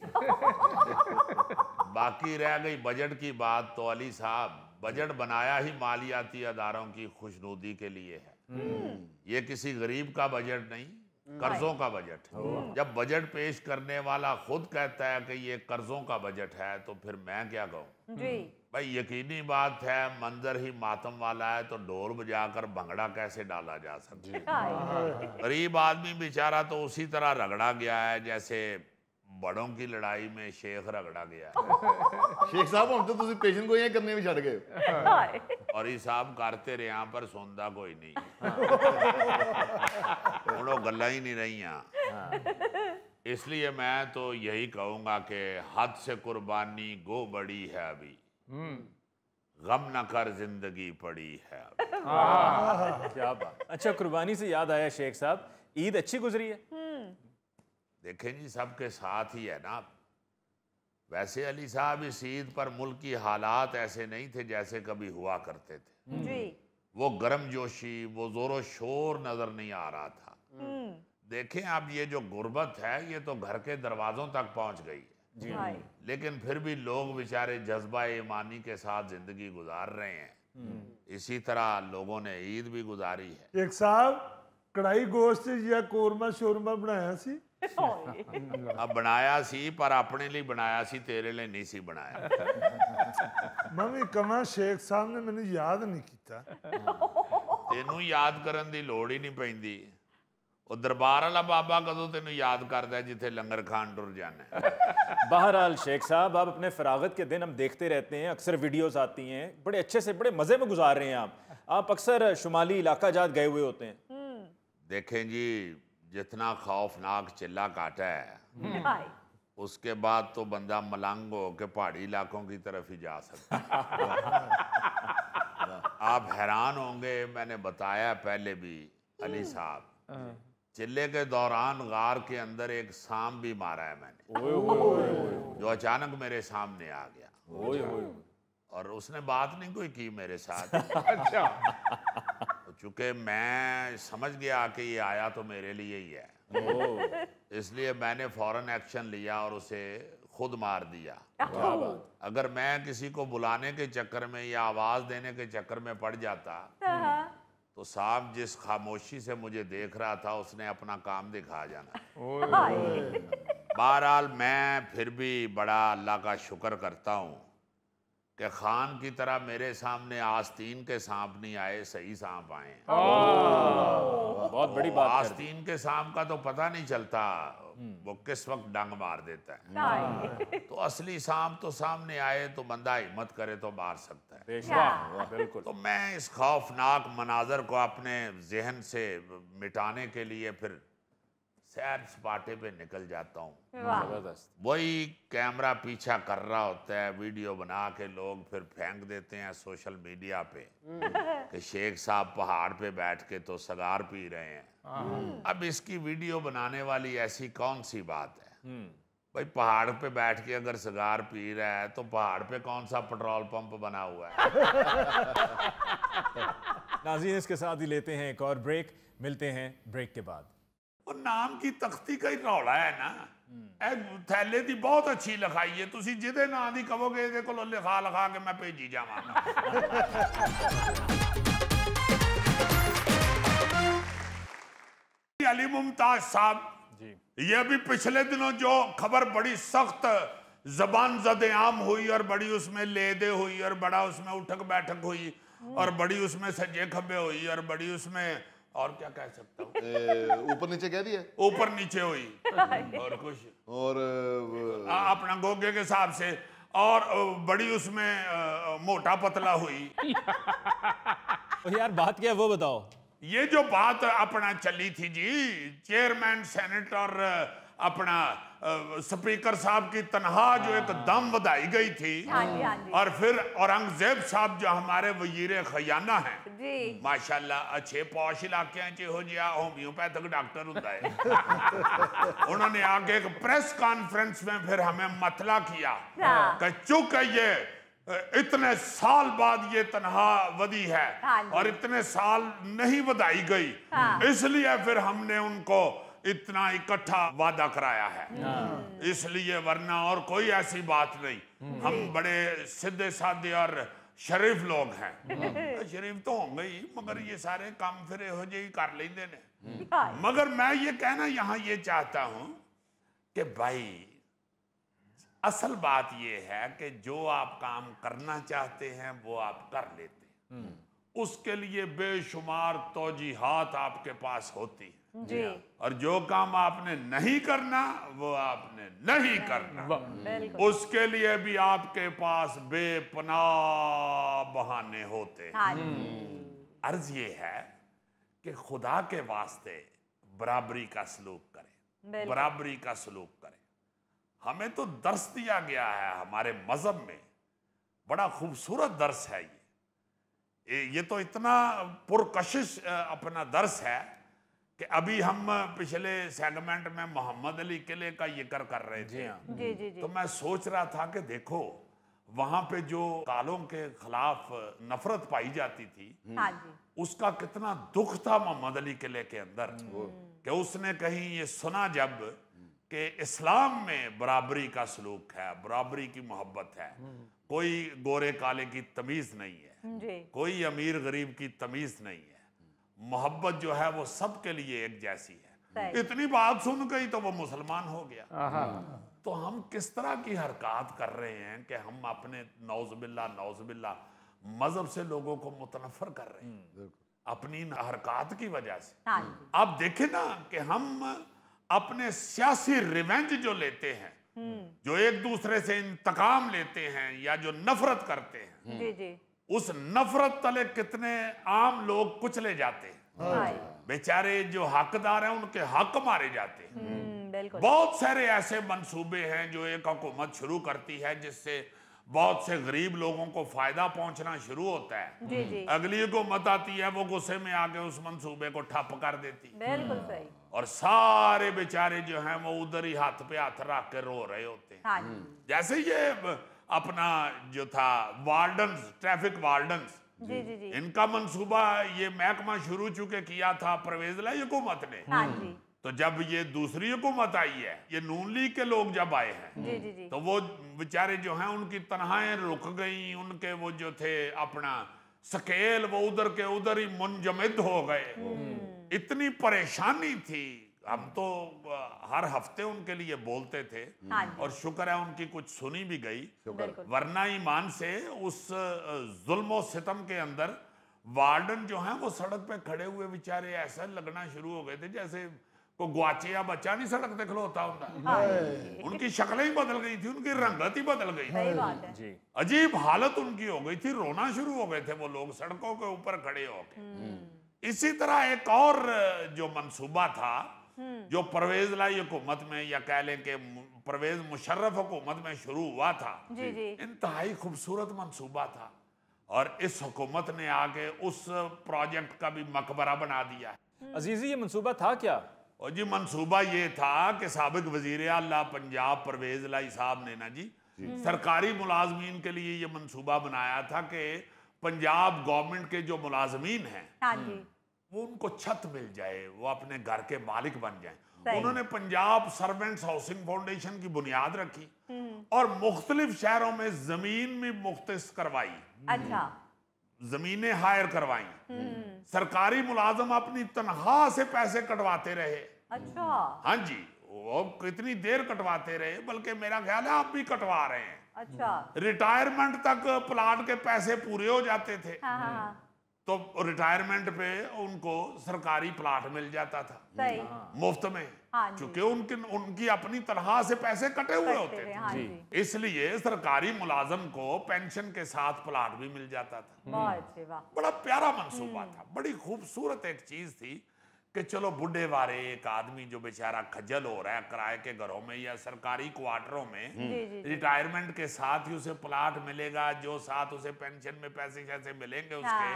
बाकी रह गई बजट की बात, तो अली साहब बजट बनाया ही मालियाती अदारों की खुशनुदी के लिए है। ये किसी गरीब का बजट नहीं, कर्जों का बजट है। जब बजट पेश करने वाला खुद कहता है कि ये कर्जों का बजट है तो फिर मैं क्या कहूँ भाई? यकीनी बात है मंजर ही मातम वाला है तो ढोल बजाकर भंगड़ा कैसे डाला जा सकता है? गरीब आदमी बेचारा तो उसी तरह रगड़ा गया है जैसे बड़ों की लड़ाई में शेख रगड़ा गया है। शेख साहब हम तो तुसी पेशेंट को ये करने भी छड़ गए और ये साहब करते रहे यहाँ पर सुनता कोई नहीं। उन्होंने गल्ला ही नहीं रही। इसलिए मैं तो यही कहूँगा कि हद से कुर्बानी गो बड़ी है अभी, गम न कर जिंदगी पड़ी है अभी। क्या बात। अच्छा कुर्बानी से याद आया शेख साहब, ईद अच्छी गुजरी है? देखें जी सबके साथ ही है ना। वैसे अली साहब इस ईद पर मुल्क की हालात ऐसे नहीं थे जैसे कभी हुआ करते थे। वो गर्म जोशी, वो जोरो शोर नजर नहीं आ रहा था। देखें अब ये जो गुर्बत है ये तो घर के दरवाजों तक पहुंच गई है, लेकिन फिर भी लोग बेचारे जज्बा ईमानी के साथ जिंदगी गुजार रहे हैं। इसी तरह लोगों ने ईद भी गुजारी है। एक साहब कढ़ाई गोश्त या कोरमा शोरमा बनाया सी? अब बनाया सी पर अपने लिए बनाया सी, तेरे लिए नहीं सी बनाया। मम्मी कमा शेख साहब ने मैंने याद नहीं किया। तेनू याद करन दी लोड़ ही नहीं पैंदी। वो दरबार वाला बाबा कदों तेनू याद करदा है जिथे लंगर खान टुर जाना है। बहरहाल शेख साहब, आप अपने फरागत के दिन हम देखते रहते हैं, अक्सर वीडियोस आती हैं, बड़े अच्छे से बड़े मजे में गुजार रहे हैं आप अक्सर शुमाली इलाका जात गए हुए होते हैं। देखें जी जितना खौफनाक चिल्ला काटा है उसके बाद तो बंदा मलंग हो के पहाड़ी इलाकों की तरफ ही जा सकता है। आप हैरान होंगे, मैंने बताया पहले भी अली साहब, चिल्ले के दौरान गार के अंदर एक सांप भी मारा है मैंने, जो अचानक मेरे सामने आ गया और उसने बात नहीं कोई की मेरे साथ। अच्छा। चूंकि मैं समझ गया कि ये आया तो मेरे लिए ही है, इसलिए मैंने फौरन एक्शन लिया और उसे खुद मार दिया। अगर मैं किसी को बुलाने के चक्कर में या आवाज देने के चक्कर में पड़ जाता तो सांप जिस खामोशी से मुझे देख रहा था उसने अपना काम दिखा जाना। बहरहाल मैं फिर भी बड़ा अल्लाह का शुक्र करता हूँ कि खान की तरह मेरे सामने आस्तीन के सांप नहीं आए, सही सांप आए। बहुत बड़ी बात। आस्तीन के सांप का तो पता नहीं चलता वो किस वक्त डंग मार देता है। तो असली सांप तो सामने आए तो बंदा हिम्मत करे तो मार सकता है। बिल्कुल। तो मैं इस खौफनाक मनाजर को अपने जहन से मिटाने के लिए फिर सैर सपाटे पे निकल जाता हूँ। वही कैमरा पीछा कर रहा होता है, वीडियो बना के लोग फिर फेंक देते हैं सोशल मीडिया पे कि शेख साहब पहाड़ पे बैठ के तो सगार पी रहे हैं। अब इसकी वीडियो बनाने वाली ऐसी कौन सी बात है भाई? पहाड़ पे बैठ के अगर सगार पी रहा है तो पहाड़ पे कौन सा पेट्रोल पंप बना हुआ है? नाज़रीन, इसके साथ ही लेते हैं एक और ब्रेक, मिलते हैं ब्रेक के बाद। वो नाम की तख्ती का ही रौला है ना। थैले दी बहुत अच्छी लिखाई है, तुसी जिदे नाम दी कहोगे इहदे कोलों लिखा लिखा के मैं भेजी जावांगा। अली मुमताज साहब ये अभी पिछले दिनों जो खबर बड़ी सख्त जबान ज़द आम हुई और बड़ी उसमें लेदे हुई और बड़ा उसमें उठक बैठक हुई और बड़ी उसमें सज्जे खब्बे हुई और बड़ी उसमें और क्या कह सकता हूँ, ऊपर नीचे कह दिया, ऊपर नीचे हुई और कुछ और अपना गोगे के हिसाब से और बड़ी उसमें मोटा पतला हुई। यार बात क्या है वो बताओ। ये जो बात अपना चली थी जी, चेयरमैन सेनेट और अपना स्पीकर साहब की तनहा जो एक दम बधाई गई थी, और फिर औरंगजेब साहब जो हमारे वजीर खजाना हैं, माशाल्लाह अच्छे पौश इलाके च हो जिया होम्योपैथिक डॉक्टर होता है, उन्होंने आगे एक प्रेस कॉन्फ्रेंस में फिर हमें मतला किया कि चूंकि ये इतने साल बाद ये तनहा वधी है और इतने साल नहीं बधाई गई, इसलिए फिर हमने उनको इतना इकट्ठा वादा कराया है, इसलिए, वरना और कोई ऐसी बात नहीं। हम बड़े सीधे साधे और शरीफ लोग हैं। शरीफ तो होंगे ही, मगर ये सारे काम फिर हो जाए कर लेंगे ने। मगर मैं ये कहना यहाँ ये चाहता हूँ कि भाई असल बात ये है कि जो आप काम करना चाहते हैं वो आप कर लेते हैं, उसके लिए बेशुमार तौजीहात आपके पास होती है जी। और जो काम आपने नहीं करना वो आपने नहीं करना, उसके लिए भी आपके पास बेपनाह बहाने होते हैं। अर्ज ये है कि खुदा के वास्ते बराबरी का सलूक करें, बराबरी का सलूक करें। हमें तो दर्स दिया गया है हमारे मजहब में, बड़ा खूबसूरत दर्स है ये तो इतना पुरकशिश अपना दर्स है कि अभी हम पिछले सेगमेंट में मोहम्मद अली किले का जिक्र कर रहे थे। जी। तो मैं सोच रहा था कि देखो वहां पे जो कालों के खिलाफ नफरत पाई जाती थी, उसका कितना दुख था मोहम्मद अली किले के अंदर, कि उसने कहीं ये सुना जब कि इस्लाम में बराबरी का सलूक है, बराबरी की मोहब्बत है, कोई गोरे काले की तमीज नहीं है, कोई अमीर गरीब की तमीज नहीं है, मोहब्बत जो है वो सबके लिए एक जैसी है। इतनी बात सुन गई तो वो मुसलमान हो गया। तो हम किस तरह की हरकत कर रहे हैं कि हम अपने नौजुबिल्ला मजहब से लोगों को मुतनफर कर रहे हैं अपनी हरकत की वजह से। आप देखें ना कि हम अपने सियासी रिवेंज जो लेते हैं, जो एक दूसरे से इंतकाम लेते हैं या जो नफरत करते हैं, उस नफरत तले कितने आम लोग कुचले जाते हैं। बेचारे जो हकदार हैं उनके हक मारे जाते हैं। बहुत सारे ऐसे मंसूबे हैं जो एक हुकूमत शुरू करती है जिससे बहुत से गरीब लोगों को फायदा पहुंचना शुरू होता है। अगली हुकूमत आती है, वो गुस्से में आके उस मंसूबे को ठप कर देती है और सारे बेचारे जो हैं वो उधर ही हाथ पे हाथ रख के रो रहे होते हैं। जैसे ये अपना जो था वार्डन्स, ट्रैफिक वार्डन्स, इनका मंसूबा ये महकमा शुरू चुके किया था परवेज लाई हुकूमत ने। तो जब ये दूसरी हुकूमत आई है, ये नून लीग के लोग जब आए हैं, तो वो बेचारे जो हैं उनकी तनहाएं रुक गई, उनके वो जो थे अपना स्केल वो उधर के उधर ही मुंजमद हो गए। इतनी परेशानी थी, हम तो हर हफ्ते उनके लिए बोलते थे और शुक्र है उनकी कुछ सुनी भी गई, वरना ईमान से उस जुल्म सितम के अंदर वार्डन जो हैं वो सड़क पे खड़े हुए बेचारे ऐसा लगना शुरू हो गए थे जैसे को गुआचे या बच्चा नहीं सड़क पे खलोता होता। उनकी शक्लें ही बदल गई थी, उनकी रंगत ही बदल गई थी, अजीब हालत उनकी हो गई थी, रोना शुरू हो गए थे वो लोग सड़कों के ऊपर खड़े होकर। इसी तरह एक और जो मंसूबा था जो परवेज लाई हुकूमत में या कह लें कि परवेज मुशर्रफ हुकूमत में शुरू हुआ था, इंतहाई खूबसूरत मंसूबा था और इस हुकूमत ने आगे उस प्रोजेक्ट का भी मकबरा बना दिया। अजीजी ये मंसूबा था क्या? और जी मंसूबा ये था कि साबिक वजीर आला पंजाब परवेज लाई साहब ने ना जी सरकारी मुलाजमीन के लिए ये मंसूबा बनाया था कि पंजाब गवर्नमेंट के जो मुलाजमीन हैं वो उनको छत मिल जाए, वो अपने घर के मालिक बन जाएं। उन्होंने पंजाब सर्वेंट्स हाउसिंग फाउंडेशन की बुनियाद रखी और मुख्तलिफ शहरों में जमीन भी मुख्तस करवाई, जमीनें हायर करवाई। सरकारी मुलाजम अपनी तनख्वाह से पैसे कटवाते रहे अच्छा। हाँ जी, वो कितनी देर कटवाते रहे, बल्कि मेरा ख्याल है आप भी कटवा रहे हैं। अच्छा। रिटायरमेंट तक प्लाट के पैसे पूरे हो जाते थे। हाँ हाँ। तो रिटायरमेंट पे उनको सरकारी प्लाट मिल जाता था सही। मुफ्त में, हाँ जी। क्योंकि उनकी अपनी तनख्वाह से पैसे कटे हुए होते थे। हाँ जी। इसलिए सरकारी मुलाजम को पेंशन के साथ प्लाट भी मिल जाता था। बहुत अच्छे, वाह। बड़ा प्यारा मंसूबा था, बड़ी खूबसूरत एक चीज थी कि चलो बुढ़े वारे एक आदमी जो बेचारा खज्जल हो रहा है किराए के घरों में या सरकारी क्वार्टरों में, रिटायरमेंट के साथ ही उसे प्लाट मिलेगा, जो साथ उसे पेंशन में पैसे जैसे मिलेंगे उसके,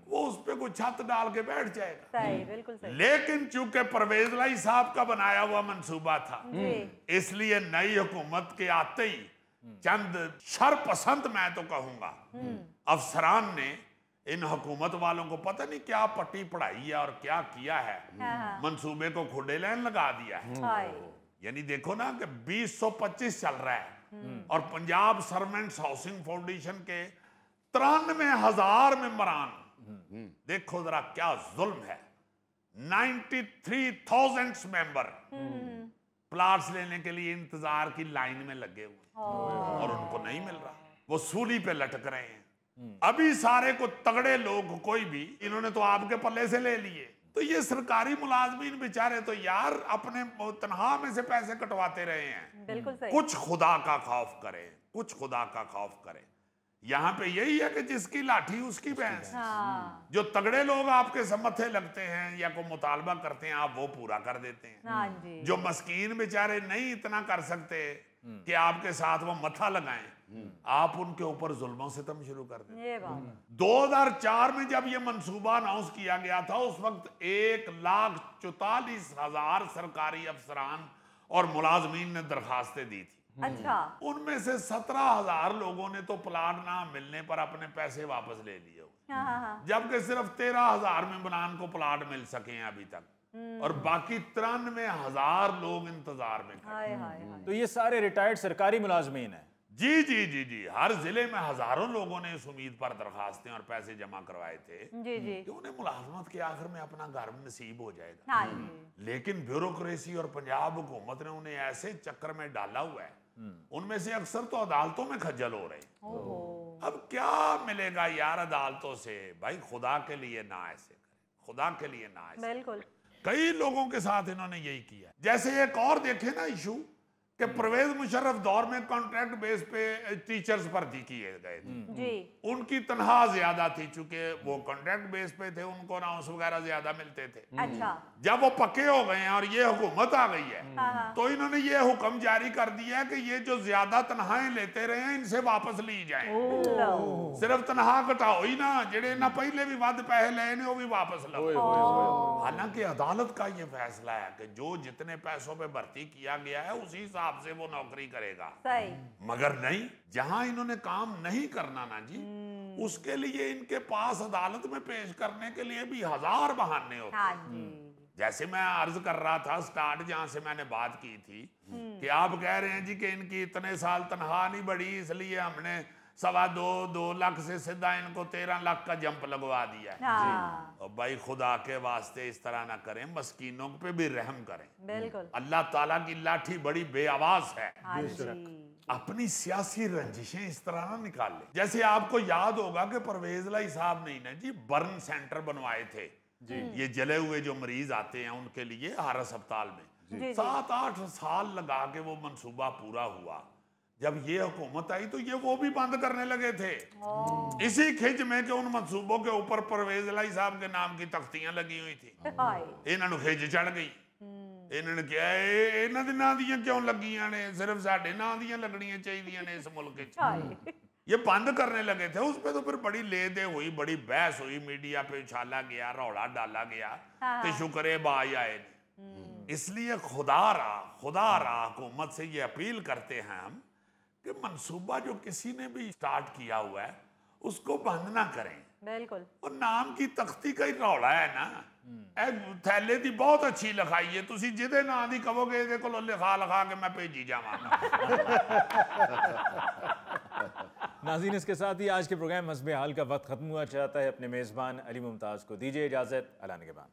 वो उस पे कोई छत डाल के बैठ जाएगा। सही, बिल्कुल सही। लेकिन चूंकि परवेज लाई साहब का बनाया हुआ मंसूबा था, इसलिए नई हुकूमत के आते ही चंद शरपसंद, मैं तो कहूंगा, अफसरान ने इन हुकूमत वालों को पता नहीं क्या पट्टी पढ़ाई है और क्या किया है, मंसूबे को खुडे लाइन लगा दिया है। यानी देखो ना कि 2025 चल रहा है और पंजाब सर्वेंट्स हाउसिंग फाउंडेशन के 93,000 मेंबरान, देखो जरा क्या जुल्म है। 93,000 मेंबर प्लाट्स लेने के लिए इंतजार की लाइन में लगे हुए और उनको नहीं मिल रहा, वो सूली पे लटक रहे हैं। अभी सारे को तगड़े लोग कोई भी, इन्होंने तो आपके पल्ले से ले लिए। तो ये सरकारी मुलाजमीन बेचारे तो यार अपने तनख्वाह में से पैसे कटवाते रहे हैं। बिल्कुल सही। कुछ खुदा का खौफ करें, कुछ खुदा का खौफ करें। यहाँ पे यही है कि जिसकी लाठी उसकी भैंस। जो तगड़े लोग आपके मथे लगते हैं या कोई मुतालबा करते हैं, आप वो पूरा कर देते हैं। जो मस्कीन बेचारे नहीं इतना कर सकते कि आपके साथ वो मथा लगाएं, आप उनके ऊपर जुल्मों से सितम शुरू कर दें। 2004 में जब ये मंसूबा अनाउंस किया गया था, उस वक्त 1,44,000 सरकारी अफसरान और मुलाजमीन ने दरखास्तें दी थी। अच्छा। उनमें से 17,000 लोगों ने तो प्लाट ना मिलने पर अपने पैसे वापस ले लिए, जबकि सिर्फ 13,000 मेंबरान को प्लाट मिल सके हैं अभी तक, और बाकी 93,000 लोग इंतजार में खड़े। तो ये सारे रिटायर्ड सरकारी मुलाजमीन हैं। जी जी जी जी, हर जिले में हजारों लोगों ने इस उम्मीद पर दरखास्तें और पैसे जमा करवाए थे कि उन्हें मुलाजमत के आखिर में अपना घर नसीब हो जाएगा। लेकिन ब्यूरोक्रेसी और पंजाब हुकूमत ने उन्हें ऐसे चक्कर में डाला हुआ है, उनमें से अक्सर तो अदालतों में खज्जल हो रहे। अब क्या मिलेगा यार अदालतों से? भाई खुदा के लिए ना ऐसे करें, खुदा के लिए ना ऐसे। बिल्कुल। कई लोगों के साथ इन्होंने यही किया। जैसे एक और देखे ना इशू कि परवेज मुशर्रफ दौर में कॉन्ट्रैक्ट बेस पे टीचर्स भर्ती किए गए थे, उनकी तनख्वाह ज्यादा थी, चूंकि वो कॉन्ट्रैक्ट बेस पे थे, उनको अनाउंस वगैरह ज्यादा मिलते थे। अच्छा। जब वो पक्के हो गए हैं और ये हुकूमत आ गई है, तो इन्होंने ये हुक्म जारी कर दिया है कि ये जो ज्यादा तनख्वाहें लेते रहे हैं इनसे वापस ली जाए। सिर्फ तनख्वाह घटाओ ही ना, जेड़े ना पहले भी वध पैसे ले ने वो भी वापस लो। हालांकि अदालत का ये फैसला है कि जो जितने पैसों पे भर्ती किया गया है उसी हिसाब से वो नौकरी करेगा। सही। मगर नहीं, जहां इन्होंने काम नहीं करना ना जी, उसके लिए इनके पास अदालत में पेश करने के लिए भी 1000 बहाने होते हैं। जैसे मैं अर्ज कर रहा था स्टार्ट, जहां से मैंने बात की थी कि आप कह रहे हैं जी कि इनकी इतने साल तनख्वाह नहीं बढ़ी, इसलिए हमने 2.25 लाख से सीधा इनको 13 लाख का जंप लगवा दिया है। और भाई खुदा के वास्ते इस तरह ना करें, मस्कीनों पे भी रहम करें। बिल्कुल। अल्लाह ताला की लाठी बड़ी बेआवाज है। अपनी सियासी रंजिशें इस तरह ना निकाल ले। जैसे आपको याद होगा कि परवेज लाई साहब ने ना जी बर्न सेंटर बनवाए थे, ये जले हुए जो मरीज आते हैं उनके लिए हर अस्पताल में। 7-8 साल लगा के वो मंसूबा पूरा हुआ। जब ये हुकूमत आई तो ये वो भी बंद करने लगे थे, इसी खिंच में कि उन मंसूबों के ऊपर परवेज लाई साहब के नाम की तख्तियां लगी हुई थी। इन्होंने खिंच चढ़ गई। इन्होंने क्या इन्हों के नां दियां क्यों लगियां ने, सिर्फ साडे नां दियां लगनियां चाहिए ने इस मुल्क च। ये बंद करने लगे थे। उस पर तो फिर बड़ी ले दे हुई, बड़ी बहस हुई, मीडिया पे उछाला गया, रौला डाला गया, तो शुक्र बाई आए। इसलिए खुदा रहा हुकूमत से ये अपील करते हैं हम कि मंसूबा जो किसी ने भी स्टार्ट किया हुआ है उसको बंद ना करें। बिल्कुल। और नाम की तख्ती का ही रौला है ना, थैले दी बहुत अच्छी लिखाई है, तुसी जिदे नां दी कहोगे इहदे कोलों लिखा के मैं भेजी जावांगा। नाज़रीन, इसके साथ ही आज के प्रोग्राम हस्बे हाल का वक्त खत्म हुआ चाहता है। अपने मेज़बान अली मुमताज़ को दीजिए इजाज़त। अल्लाह निगहबान।